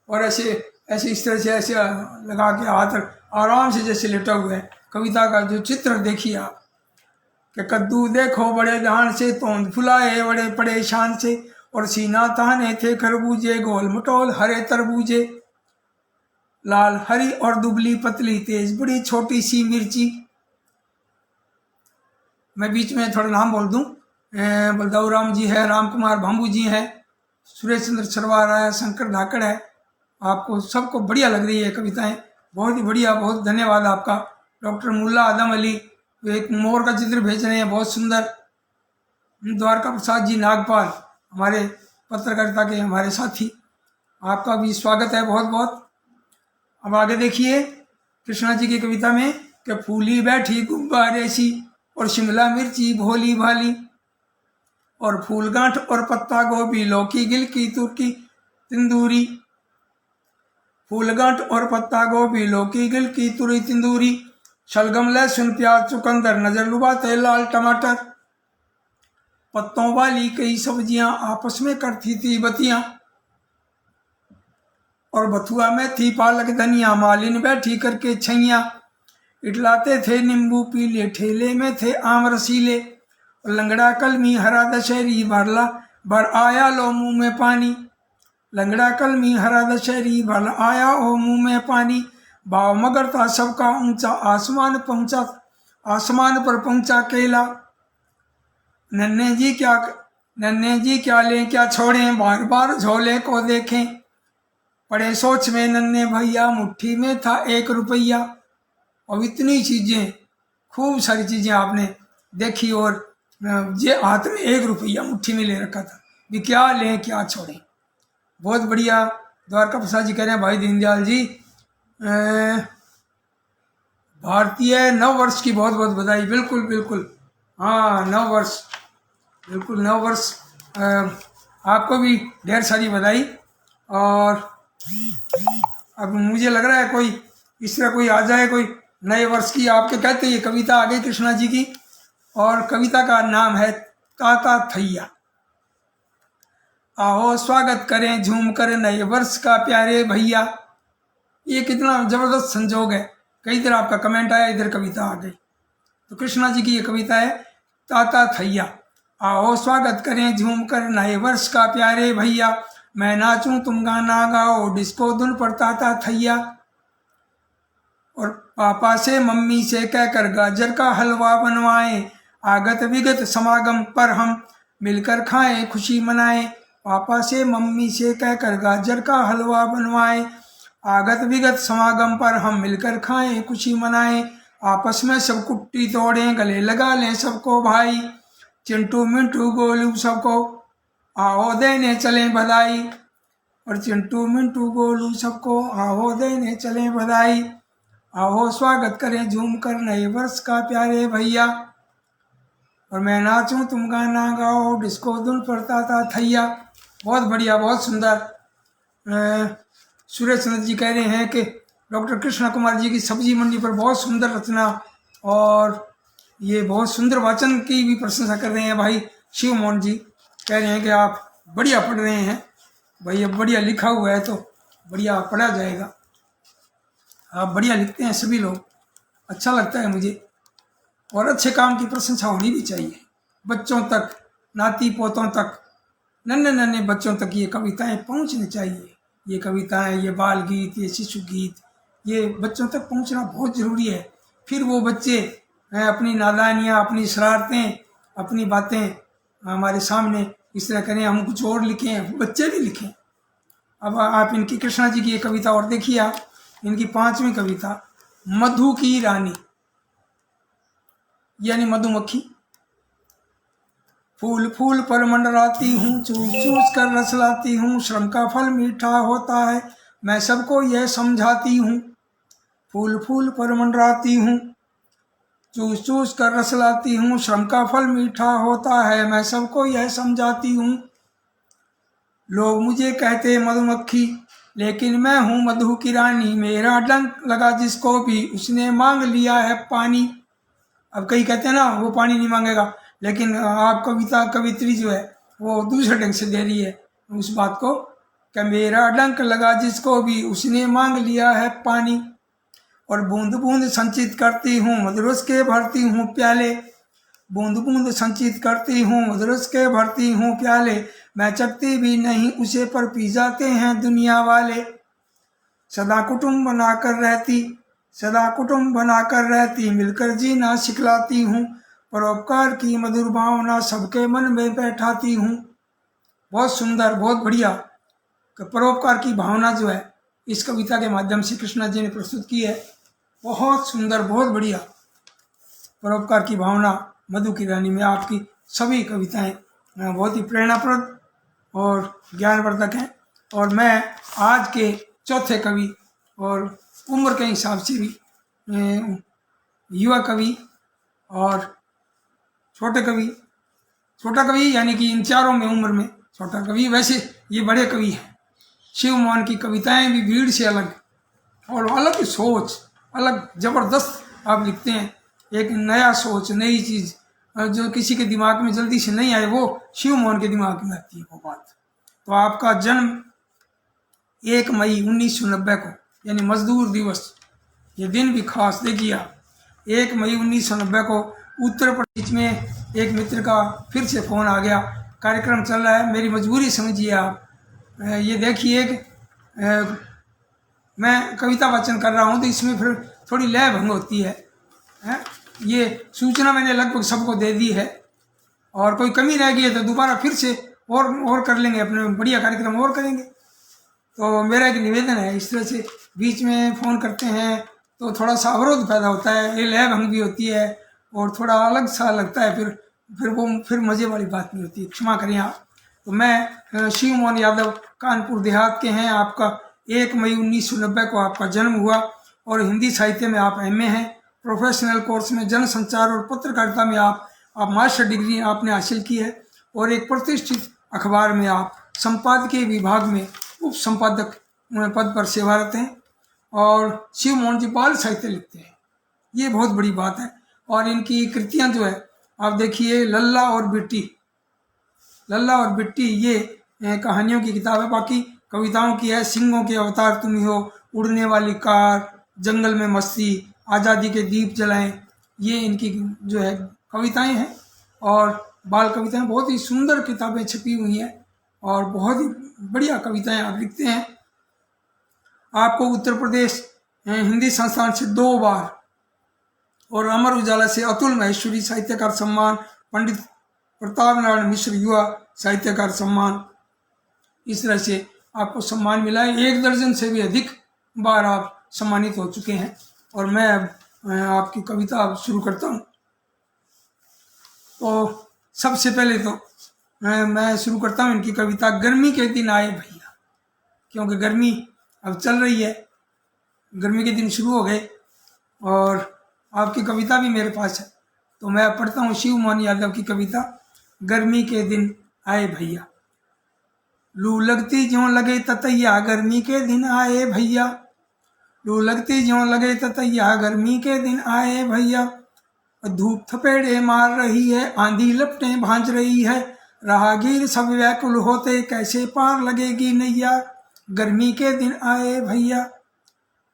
और ऐसे इस तरह से ऐसे लगा के हाथ आराम से जैसे लेटा हुआ है। कविता का जो चित्र देखिए आप कि कद्दू देखो बड़े ध्यान से तोंद फुलाए बड़े परेशान से, और सीना ताने थे खरबूजे गोल मटोल हरे तरबूजे, लाल हरी और दुबली पतली तेज बड़ी छोटी सी मिर्ची। मैं बीच में थोड़ा नाम बोल दूं, बलदाऊ राम जी है, राम कुमार भांबू जी हैं, सुरेश चंद्र सरवार है, शंकर धाकड़ है। आपको सबको बढ़िया लग रही है कविताएं, बहुत ही बढ़िया, बहुत धन्यवाद आपका। डॉक्टर मुल्ला आदम अली एक मोर का चित्र भेज रहे हैं, बहुत सुंदर। द्वारका प्रसाद जी नागपाल हमारे पत्रकारिता के हमारे साथी, आपका भी स्वागत है बहुत बहुत। अब आगे देखिए कृष्णा जी की कविता में कि फूली बैठी गुब्बारे सी और शिमला मिर्ची भोली भाली और फूल गांठ और पत्ता गोभी लौकी गिल की तुर्की तंदूरी, फूल गांठ और पत्ता गोभी लौकी गिल की तुरी तंदूरी, शलगम लहसुन प्याज चुकंदर नजर लुभाते लाल टमाटर, पत्तों वाली कई सब्जियां आपस में करती थी बतियां और बथुआ में थी पालक धनिया, मालिन बैठी करके छैया, इटलाते थे नींबू पीले ठेले में थे आम रसीले, लंगड़ा कलमी हरा दशहरी भर आया लो मुंह में पानी, लंगड़ा कलमी हरा दशहरी भर आया हो मुंह में पानी, भाव मगर था सबका ऊंचा आसमान पर पहुंचा केला, नन्हे जी क्या लें क्या छोड़ें बार बार झोले को देखें, पड़े सोच में नन्हे भैया मुट्ठी में था 1 रुपया। और इतनी चीजें, खूब सारी चीजें आपने देखी और ये हाथ में 1 रुपया मुट्ठी में ले रखा था, भी क्या लें क्या छोड़ें। बहुत बढ़िया। द्वारका प्रसाद जी कह रहे हैं भाई दीनदयाल जी भारतीय नव वर्ष की बहुत बहुत बधाई। बिल्कुल बिल्कुल, हाँ नव वर्ष, बिल्कुल नव वर्ष, आपको भी ढेर सारी बधाई। और अब मुझे लग रहा है कोई इस तरह कोई आ जाए, कोई नए वर्ष की आपके कहते ये कविता आ गई कृष्णा जी की, और कविता का नाम है ताता थैया। आओ स्वागत करें झूम कर नए वर्ष का प्यारे भैया। ये कितना जबरदस्त संजोग है, कई तरह आपका कमेंट आया, इधर कविता आ गई। तो कृष्णा जी की ये कविता है ताता थैया। आओ स्वागत करें झूम कर नए वर्ष का प्यारे भैया, मैं नाचूं तुम गाना गाओ डिस्को धुन पर ताता थैया, और पापा से मम्मी से कहकर गाजर का हलवा बनवाएं, आगत विगत समागम पर हम मिलकर खाएं खुशी मनाएं, पापा से मम्मी से कहकर गाजर का हलवा बनवाएं, आगत विगत समागम पर हम मिलकर खाएं खुशी मनाएं, आपस में सब कुट्टी तोड़ें गले लगा लें सबको भाई, चिंटू मिंटू गोलू सबको आओ देने चलें बधाई, और चिंटू मिंटू गोलू सबको आओ देने चलें बधाई, आओ स्वागत करें झूम कर नए वर्ष का प्यारे भैया, और मैं नाचूं तुम गाना गाओ डिस्को धुन पर ताता थैया। बहुत बढ़िया, बहुत सुंदर। सुरेश चंद्र जी कह रहे हैं कि डॉक्टर कृष्णा कुमार जी की सब्जी मंडी पर बहुत सुंदर रचना, और ये बहुत सुंदर वाचन की भी प्रशंसा कर रहे हैं। भाई शिव मोहन जी कह रहे हैं कि आप बढ़िया पढ़ रहे हैं भाई, अब बढ़िया लिखा हुआ है तो बढ़िया पढ़ा जाएगा। आप बढ़िया लिखते हैं सभी लोग, अच्छा लगता है मुझे, और अच्छे काम की प्रशंसा होनी भी चाहिए। बच्चों तक, नाती पोतों तक, नन्हे नन्हे बच्चों तक ये कविताएं पहुंचनी चाहिए। ये कविताएं, ये बाल गीत, ये शिशु गीत, ये बच्चों तक पहुंचना बहुत ज़रूरी है। फिर वो बच्चे अपनी नादानियाँ, अपनी शरारतें, अपनी बातें हमारे सामने इस तरह करें, हम कुछ और लिखें, बच्चे भी लिखें। अब आप इनकी कृष्णा जी की ये कविता और देखिए, आप इनकी 5वीं कविता मधु की रानी, यानी मधुमक्खी। फूल फूल पर मंडराती हूँ, चूस चूस कर रस लाती हूँ, श्रम का फल मीठा होता है मैं सबको यह समझाती हूँ। फूल फूल पर मंडराती हूँ, चूस चूस कर रस लाती हूँ, श्रम का फल मीठा होता है मैं सबको यह समझाती हूँ। लोग मुझे कहते मधुमक्खी, लेकिन मैं हूँ मधु की रानी, मेरा डंक लगा जिसको भी उसने मांग लिया है पानी। अब कई कहते हैं ना वो पानी नहीं मांगेगा, लेकिन आप कवित्री जो है वो दूसरे ढंग से दे रही है उस बात को कि मेरा डंक लगा जिसको भी उसने मांग लिया है पानी, और बूंद बूंद संचित करती हूँ मधुरस के भरती हूँ प्याले, बूंद बूंद संचित करती हूँ मधुरस के भरती हूँ प्याले, मैं चखती भी नहीं उसे पर पी जाते हैं दुनिया वाले। सदा कुटुंब बनाकर रहती मिलकर जीना सिखलाती हूँ, परोपकार की मधुर भावना सबके मन में बैठाती हूँ। बहुत सुंदर, बहुत बढ़िया। परोपकार की भावना जो है इस कविता के माध्यम से कृष्णा जी ने प्रस्तुत की है। बहुत सुंदर, बहुत बढ़िया। परोपकार की भावना मधु की रानी में आपकी सभी कविताएं बहुत ही प्रेरणाप्रद और ज्ञानवर्धक हैं। और मैं आज के चौथे कवि और उम्र के हिसाब से भी युवा कवि और छोटे कवि। छोटा कवि यानी कि इन चारों में उम्र में छोटा कवि, वैसे ये बड़े कवि हैं। शिव मोहन की कविताएं भी भीड़ से अलग और अलग सोच, अलग ज़बरदस्त आप लिखते हैं। एक नया सोच, नई चीज़ जो किसी के दिमाग में जल्दी से नहीं आए, वो शिव मोहन के दिमाग में आती है वो बात। तो आपका जन्म 1 मई 1990 को, यानी मजदूर दिवस, ये दिन भी खास देखिए आप। 1 मई 1990 को उत्तर प्रदेश में एक मित्र का फिर से फ़ोन आ गया, कार्यक्रम चल रहा है, मेरी मजबूरी समझिए आप। ये देखिए कि मैं कविता वाचन कर रहा हूँ तो इसमें फिर थोड़ी लय भंग होती है। ये सूचना मैंने लगभग सबको दे दी है, और कोई कमी रह गई है तो दोबारा फिर से और कर लेंगे, अपने बढ़िया कार्यक्रम और करेंगे। तो मेरा एक निवेदन है, इस तरह से बीच में फ़ोन करते हैं तो थोड़ा सा अवरोध पैदा होता है, ये लय भंग भी होती है और थोड़ा अलग सा लगता है, फिर मज़े वाली बात नहीं होती, क्षमा करें आप। तो मैं शिव मोहन यादव, कानपुर देहात के हैं। आपका 1 मई 1990 को आपका जन्म हुआ और हिंदी साहित्य में आप MA हैं। प्रोफेशनल कोर्स में जनसंचार और पत्रकारिता में आप मास्टर डिग्री आपने हासिल की है, और एक प्रतिष्ठित अखबार में आप संपादकीय विभाग में उप संपादक पद पर सेवारत हैं। और शिव मोहन जी बाल साहित्य लिखते हैं, ये बहुत बड़ी बात है। और इनकी कृतियां जो है आप देखिए, लल्ला और बिट्टी ये कहानियों की किताब है। बाकी कविताओं की है, सिंहों के अवतार तुम ही हो, उड़ने वाली कार, जंगल में मस्ती, आज़ादी के दीप जलाएं, ये इनकी जो है कविताएं हैं। और बाल कविताएं बहुत ही सुंदर किताबें छपी हुई हैं और बहुत ही बढ़िया कविताएं आप लिखते हैं। आपको उत्तर प्रदेश हिंदी संस्थान से 2 बार और अमर उजाला से अतुल महेश्वरी साहित्यकार सम्मान, पंडित प्रताप नारायण मिश्र युवा साहित्यकार सम्मान, इस तरह से आपको सम्मान मिला है। 1 दर्जन से भी अधिक बार आप सम्मानित हो चुके हैं। और मैं अब आपकी कविता शुरू करता हूँ। तो सबसे पहले तो मैं शुरू करता हूँ इनकी कविता, गर्मी के दिन आए भैया। क्योंकि गर्मी अब चल रही है, गर्मी के दिन शुरू हो गए और आपकी कविता भी मेरे पास है, तो मैं पढ़ता हूँ शिव मोहन यादव की कविता, गर्मी के दिन आए भैया। लू लगती ज्यों लगे ततैया, गर्मी के दिन आए भैया। लू लगती ज्यों लगे ततैया, गर्मी के दिन आए भैया। धूप थपेड़े मार रही है, आंधी लपटें भांज रही है, राहगीर सब व्याकुल होते, कैसे पार लगेगी नैया। गर्मी के दिन आए भैया,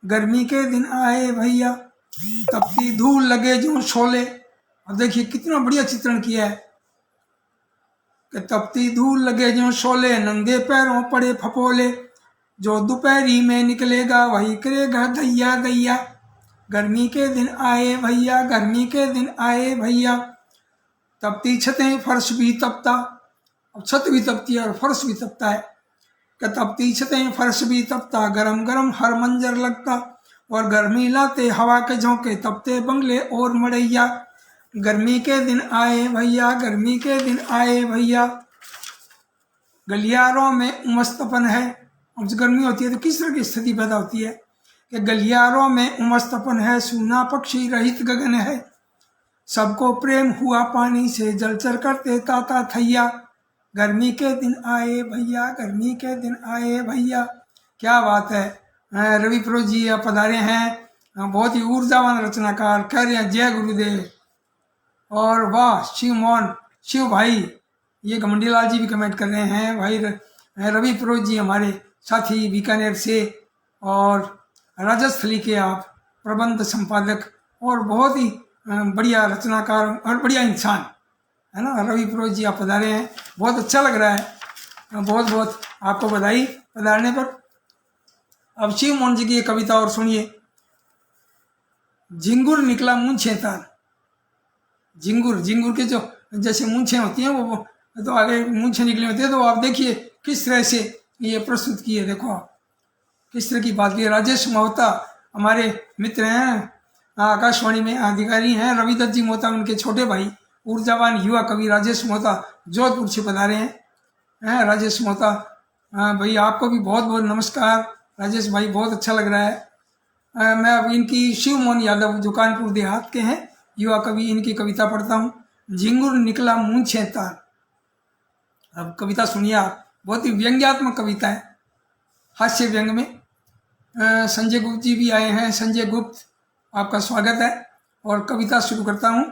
गर्मी के दिन आए भैया। तपती धूल लगे जो शोले, अब देखिए कितना बढ़िया चित्रण किया है कि तपती धूल लगे जो शोले, नंगे पैरों पड़े फपोले, जो दोपहरी में निकलेगा वही करेगा दैया दैया। गर्मी के दिन आए भैया, गर्मी के दिन आए भैया। तपती छतें फर्श भी तपता, अब छत भी तपती है और फर्श भी तपता है कि तपती छतें फर्श भी तपता, गरम गरम हर मंजर लगता, और गर्मी लाते हवा के झोंके, तपते बंगले और मड़ैया। गर्मी के दिन आए भैया, गर्मी के दिन आए भैया। गलियारों में उमस्तपन है, अब जब गर्मी होती है तो किस तरह की स्थिति पैदा होती है कि गलियारों में उमस्तपन है, सूना पक्षी रहित गगन है, सबको प्रेम हुआ पानी से, जलचर करते ताता थैया। गर्मी के दिन आए भैया, गर्मी के दिन आए भैया। क्या बात है, रवि फिरोज जी आप पधारे हैं, बहुत ही ऊर्जावान रचनाकार, कह रहे हैं जय गुरुदेव। और वाह शिव मोहन, शिव भाई, ये घमंडी लाल जी भी कमेंट कर रहे हैं, भाई रवि फिरोज जी हमारे साथी बीकानेर से, और राजस्थली के आप प्रबंध संपादक और बहुत ही बढ़िया रचनाकार और बढ़िया इंसान है ना, रवि फिरोज जी आप पधारे हैं, बहुत अच्छा लग रहा है, बहुत बहुत आपको बधाई पधारने पर। अब शिव मोहन जी की ये कविता और सुनिए। झिंगुर निकला मूंछें तार, झिंगुर, झिंगुर के जो जैसे मूंछें होती हैं वो तो आगे मूंछें निकली होती है, तो आप देखिए किस तरह से ये प्रस्तुत किए, देखो आप किस तरह की बात की। राजेश मोहता हमारे मित्र हैं, आकाशवाणी में अधिकारी हैं, रविदत्त जी मोहता उनके छोटे भाई, ऊर्जावान युवा कवि राजेश मोहता जोधपुर से पधारे हैं। राजेश मोहता भाई आपको भी बहुत बहुत नमस्कार। राजेश भाई बहुत अच्छा लग रहा है, मैं अब इनकी शिव मोहन यादव जो कानपुर देहात के हैं युवा कवि, इनकी कविता पढ़ता हूँ। झिंगुर निकला मूंछें तान। अब कविता सुनिए आप, बहुत ही व्यंग्यात्मक कविता है, हास्य व्यंग में। संजय गुप्त जी भी आए हैं। संजय गुप्त, आपका स्वागत है। और कविता शुरू करता हूँ।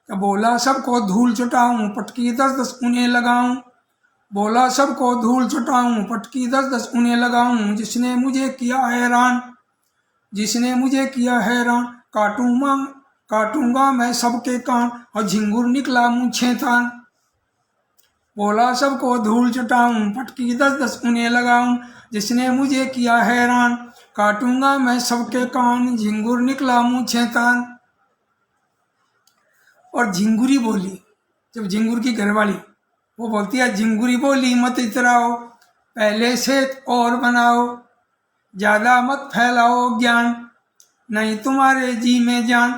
बोला सबको धूल चटाऊँ, पटकी 10-10 उन्हें लगाऊँ। बोला सबको धूल चटाऊँ, पटकी 10-10 उन्हें लगाऊँ। जिसने मुझे किया हैरान, जिसने मुझे किया हैरान, काटूंगा मैं सबके कान, और झिंगुर निकला मूंछें तान। बोला सबको धूल चटाऊँ, पटकी 10-10 उन्हें लगाऊँ। जिसने मुझे किया हैरान, काटूंगा मैं सबके कान, झिंगुर निकला मूंछें तान। और झिंगुरी बोली, जब झिंगुर की घरवाली वो बोलती है, झिंगुरी बोली मत इतराओ, पहले से और बनाओ, ज़्यादा मत फैलाओ ज्ञान, नहीं तुम्हारे जी में जान,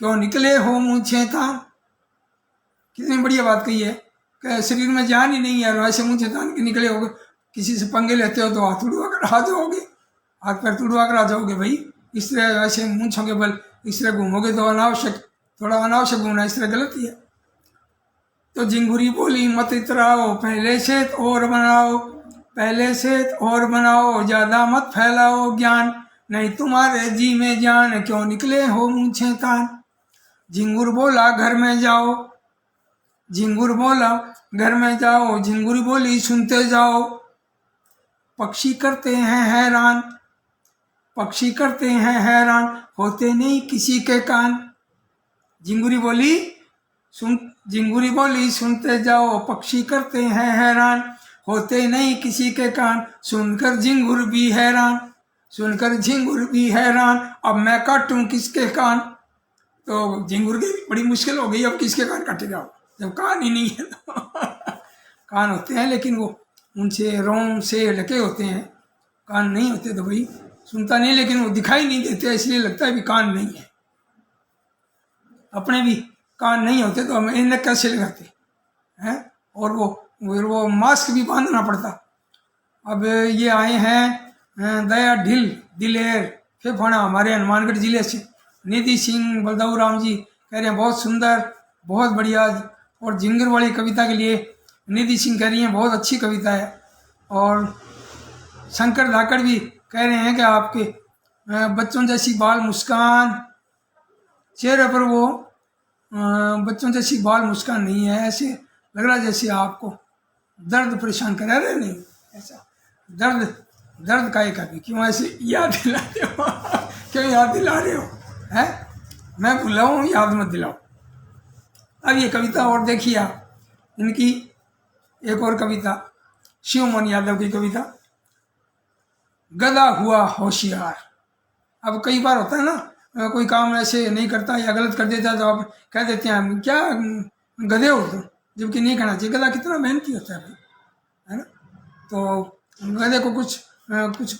क्यों निकले हो मूंछें तान। कितनी बढ़िया बात कही है कि शरीर में जान ही नहीं है, वैसे मूंछें तान के निकले होगे। किसी से पंगे लेते हो तो हाथ उड़वा कर आ जाओगे, हाथ पैर तुड़वा कर आ जाओगे भाई। इस तरह वैसे मूंछों के बल इस तरह घूमोगे तो थोड़ा अनावश्यक घूमना इस तरह गलत ही है। तो झिंगुरी बोली मत इतराओ, पहले से और बनाओ, पहले से और बनाओ, ज़्यादा मत फैलाओ ज्ञान, नहीं तुम्हारे जी में जान, क्यों निकले हो मूंछें तान। झिंगुर बोला घर में जाओ, झिंगुर बोला घर में जाओ, झिंगुर बोली सुनते जाओ, पक्षी करते हैं हैरान, पक्षी करते हैं हैरान, होते नहीं किसी के कान। झिंगुरी बोली सुनते जाओ, पक्षी करते हैं हैरान, होते नहीं किसी के कान। सुनकर झिंगुर भी हैरान, सुनकर झिंगुर भी हैरान, अब मैं काटूं किसके कान। तो झिंगुर की बड़ी मुश्किल हो गई, अब किसके कान काटेगा जब कान ही नहीं है तो कान होते हैं लेकिन वो उनसे रोम से लगे होते हैं, कान नहीं होते तो भाई सुनता नहीं, लेकिन वो दिखाई नहीं देते इसलिए लगता है भी कान नहीं है। अपने भी कान नहीं होते तो हम इन्हें कैसे लगाते हैं। और वो मास्क भी बांधना पड़ता। अब ये आए हैं दया दिलेर फेफाना, हमारे हनुमानगढ़ जिले से। निधि सिंह बलदाऊ राम जी कह रहे हैं बहुत सुंदर, बहुत बढ़िया। और झिंगुर वाली कविता के लिए निधि सिंह कह रही हैं बहुत अच्छी कविता है। और शंकर धाकड़ भी कह रहे हैं कि आपके बच्चों जैसी बाल मुस्कान, चेहरे पर वो बच्चों जैसी बाल मुस्कान नहीं है, ऐसे लग रहा जैसे आपको दर्द परेशान करा रहे। नहीं ऐसा दर्द का एक अभी क्यों ऐसे याद दिलाते हो क्यों याद दिला रहे हो हैं। मैं बुलाऊँ याद मत दिलाओ। अब ये कविता और देखिए आप, इनकी एक और कविता शिव मोहन यादव की कविता, गधा हुआ होशियार। अब कई बार होता है ना, कोई काम ऐसे नहीं करता या गलत कर देता तो आप कह देते हैं क्या गधे हो तुम, जबकि नहीं कहना चाहिए। गधा कितना मेहनती होता है भाई, है ना। तो गधे को कुछ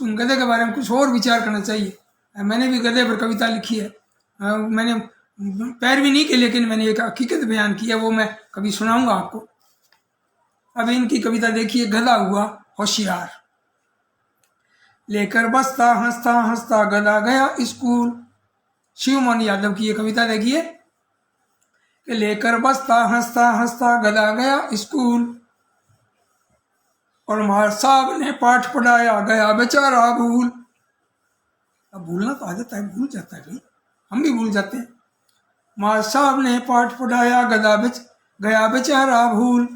गधे के बारे में कुछ और विचार करना चाहिए। मैंने भी गधे पर कविता लिखी है, मैंने पैरवी नहीं की, लेकिन मैंने एक हकीकत बयान की है, वो मैं कभी सुनाऊंगा आपको। अब इनकी कविता देखिए, गधा हुआ होशियार। लेकर बस्ता हंसता हंसता गधा गया स्कूल। शिव मोहन यादव की ये कविता देखिए कि लेकर बस्ता हंसता हंसता गधा गया स्कूल, और मार साहब ने पाठ पढ़ाया गया बेचारा भूल। अब भूलना तो आदत है, भूल जाता है भाई, हम भी भूल जाते हैं। मार साहब ने पाठ पढ़ाया गया बेचारा भूल,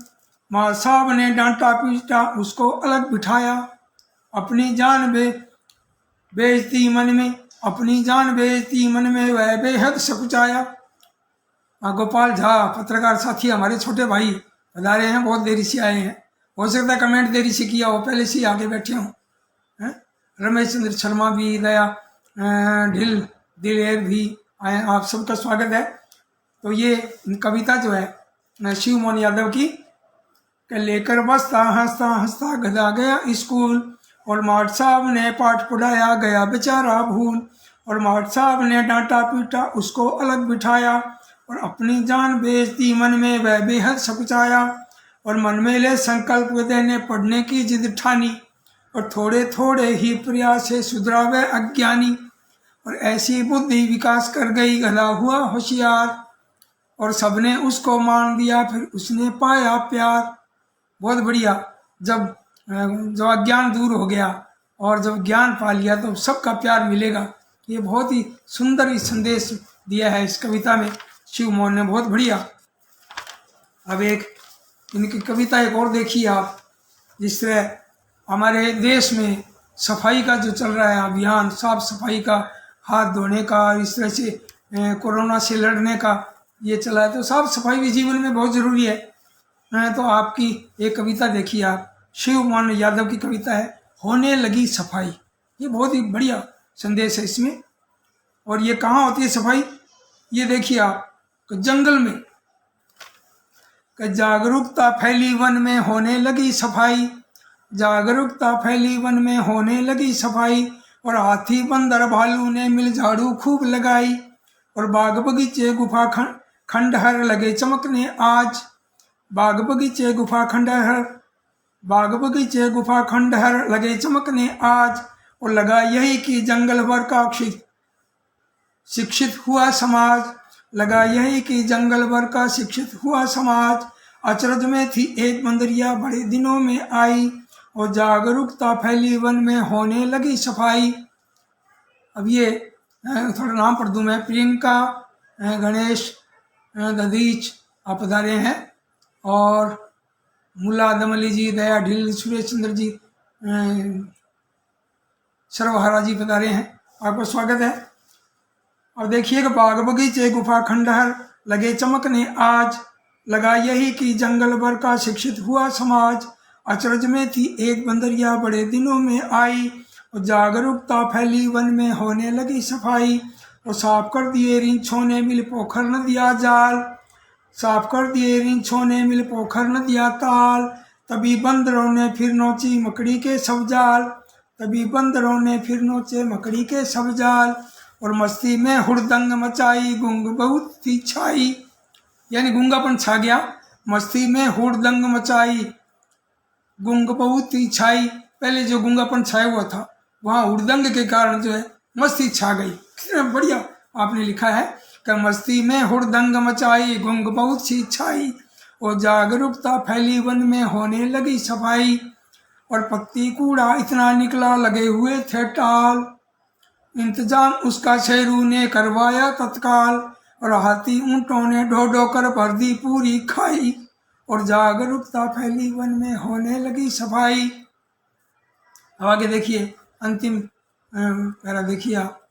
मार साहब ने डांटा पीटा उसको अलग बिठाया, अपनी जान बेइज्जती मन में, अपनी जान बेइज्जती मन में वह बेहद सकुचाया। गोपाल झा पत्रकार साथी हमारे छोटे भाई पधारे हैं, बहुत देरी से आए हैं, हो सकता है कमेंट देरी से किया हो, पहले से आगे बैठे हों। रमेश चंद्र शर्मा भी, दया दिलेर भी आए, आप सबका स्वागत है। तो ये कविता जो है शिव मोहन यादव की, लेकर बस्ता हंसता हंसता गधा गया स्कूल, और मार्ट साहब ने पाठ पढ़ाया गया बेचारा भूल, और मार्ट साहब ने डांटा पीटा उसको अलग बिठाया, और अपनी जान बेइज्जती मन में वह बेहद सकुचाया, और मन में ले संकल्प देने पढ़ने की जिद ठानी, और थोड़े थोड़े ही प्रयास से सुधरा वह अज्ञानी, और ऐसी बुद्धि विकास कर गई, गला हुआ होशियार, और सबने उसको मान दिया, फिर उसने पाया प्यार। बहुत बढ़िया। जब जो अज्ञान दूर हो गया और जब ज्ञान पा लिया तो सबका प्यार मिलेगा। ये बहुत ही सुंदर ही संदेश दिया है इस कविता में शिव मोहन ने, बहुत बढ़िया। अब एक इनकी कविता एक और देखिए आप। जिस तरह हमारे देश में सफाई का जो चल रहा है अभियान, साफ सफाई का, हाथ धोने का, इस तरह से कोरोना से लड़ने का ये चला है, तो साफ सफाई भी जीवन में बहुत ज़रूरी है। तो आपकी एक कविता देखिए आप, शिव मोहन यादव की कविता है, होने लगी सफाई। ये बहुत ही बढ़िया संदेश है इसमें। और ये कहाँ होती है सफाई, ये देखिए आप, जंगल में। जागरूकता फैली वन में, होने लगी सफाई। जागरूकता फैली वन में, होने लगी सफाई। और हाथी बंदर भालू ने मिल झाड़ू खूब लगाई। और बाग बगीचे गुफा खंडहर लगे चमकने आज। बाग बगीचे गुफा खंडहर, बाग बगीचे गुफा खंडहर लगे चमकने आज। और लगा यही कि जंगल भर का शिक्षित हुआ समाज। लगा यही कि जंगल भर का शिक्षित हुआ समाज। अचरज में थी एक बंदरिया, बड़े दिनों में आई। और जागरूकता फैली वन में, होने लगी सफाई। अब ये थोड़ा नाम पढ़ दूँ मैं। प्रियंका गणेश ददीच आप पधारे हैं, और मुला दमली जी, दया ढिल, सुरेश चंद्र जी, सर्वहारा जी पधारे हैं, आपका स्वागत है। और देखिएगा, बाग बगीचे गुफा खंडहर लगे चमकने आज। लगा यही कि जंगल भर का शिक्षित हुआ समाज। अचरज में थी एक बंदरिया, बड़े दिनों में आई। और जागरूकता फैली वन में, होने लगी सफाई। और साफ कर दिए रीछों ने मिल पोखर न दिया जाल। साफ कर दिए रीछों ने मिल पोखर न दिया ताल। तभी बंदरों ने फिर नोची मकड़ी के सब जाल। तभी बंदरों ने फिर नोचे मकड़ी के सब जाल। और मस्ती में हुड़दंग मचाई, गुंग बहुत थी छाई। यानी गूंगापन छा गया। मस्ती में हुड़दंग मचाई, गुंग बहुत थी छाई। पहले जो गूंगापन छाया हुआ था, वहाँ हुड़दंग के कारण जो है मस्ती छा गई। कितना बढ़िया आपने लिखा है कि मस्ती में हुड़दंग मचाई, गुंग बहुत सी छाई। और जागरूकता फैली वन में, होने लगी सफाई। और पत्ती कूड़ा इतना निकला, लगे हुए थे टाल। इंतजाम उसका शेरू ने करवाया तत्काल। और हाथी ऊंटों ने ढो ढो कर भर दी पूरी खाई। और जागरूकता फैली वन में, होने लगी सफाई। अब आगे देखिए, अंतिम पैरा देखिए आप।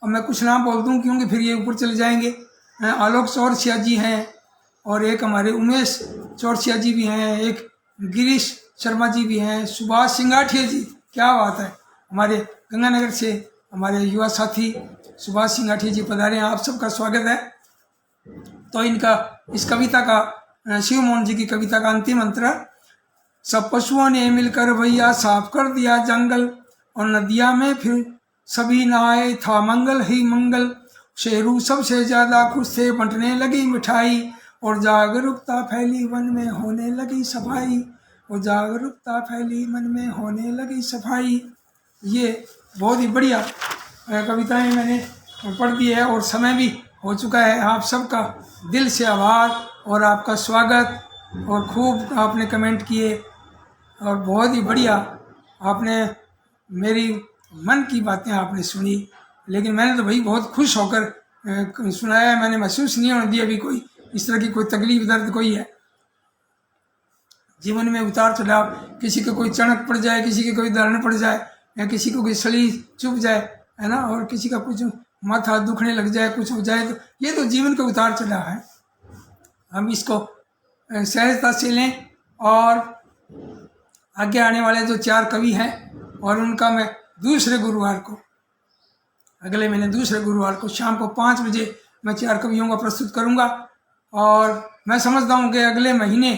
अब मैं कुछ नाम बोल दूं क्योंकि फिर ये ऊपर चले जाएंगे। आलोक चौरसिया जी हैं, और एक हमारे उमेश चौरसिया जी भी हैं, एक गिरीश शर्मा जी भी हैं, सुभाष सिंगाठिया जी, क्या बात है, हमारे गंगानगर से हमारे युवा साथी सुभाष सिंगाठिया जी पधारे हैं, आप सबका स्वागत है। तो इनका इस कविता का, शिव मोहन जी की कविता का अंतिम अंतरा, सब पशुओं ने मिलकर भैया साफ कर दिया जंगल। और नदिया में फिर सभी नहाए, था मंगल ही मंगल। शेरू सबसे ज्यादा खुश थे, बंटने लगी मिठाई। और जागरूकता फैली वन में, होने लगी सफाई। और जागरूकता फैली मन में, होने लगी सफाई। ये बहुत ही बढ़िया कविताएं मैंने पढ़ दी है, और समय भी हो चुका है। आप सबका दिल से आभार और आपका स्वागत, और खूब आपने कमेंट किए, और बहुत ही बढ़िया आपने मेरी मन की बातें आपने सुनी। लेकिन मैंने तो भाई बहुत खुश होकर सुनाया, मैंने महसूस नहीं होने दिया अभी कोई इस तरह की कोई तकलीफ दर्द कोई है। जीवन में उतार चढ़ाव, किसी को कोई चणक पड़ जाए, किसी के कोई दर्द पड़ जाए, या किसी को कोई सली चुभ जाए, है ना, और किसी का कुछ माथा दुखने लग जाए, कुछ हो जाए, तो ये तो जीवन का उतार चढ़ाव है। हम इसको सहजता से लें। और आगे आने वाले जो 4 कवि हैं, और उनका मैं दूसरे गुरुवार को, अगले महीने दूसरे गुरुवार को शाम को 5 बजे मैं 4 कवियों का प्रस्तुत करूंगा। और मैं समझता हूँ कि अगले महीने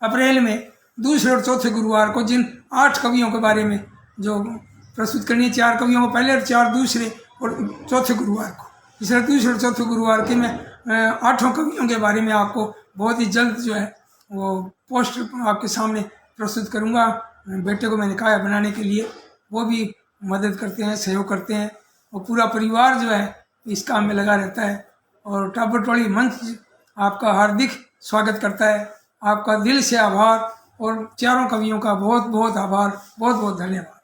अप्रैल में दूसरे और चौथे गुरुवार को जिन 8 कवियों के बारे में जो प्रस्तुत करनी है, 4 कवियों को पहले और 4 दूसरे और चौथे गुरुवार को, इस तरह दूसरे और चौथे गुरुवार के मैं 8 कवियों के बारे में आपको बहुत ही जल्द जो है वो पोस्ट आपके सामने प्रस्तुत करूंगा। बेटे को मैंने कहा है बनाने के लिए, वो भी मदद करते हैं, सहयोग करते हैं और पूरा परिवार जो है इस काम में लगा रहता है। और टाबर टोली मंच आपका हार्दिक स्वागत करता है। आपका दिल से आभार और चारों कवियों का बहुत बहुत आभार, बहुत बहुत धन्यवाद।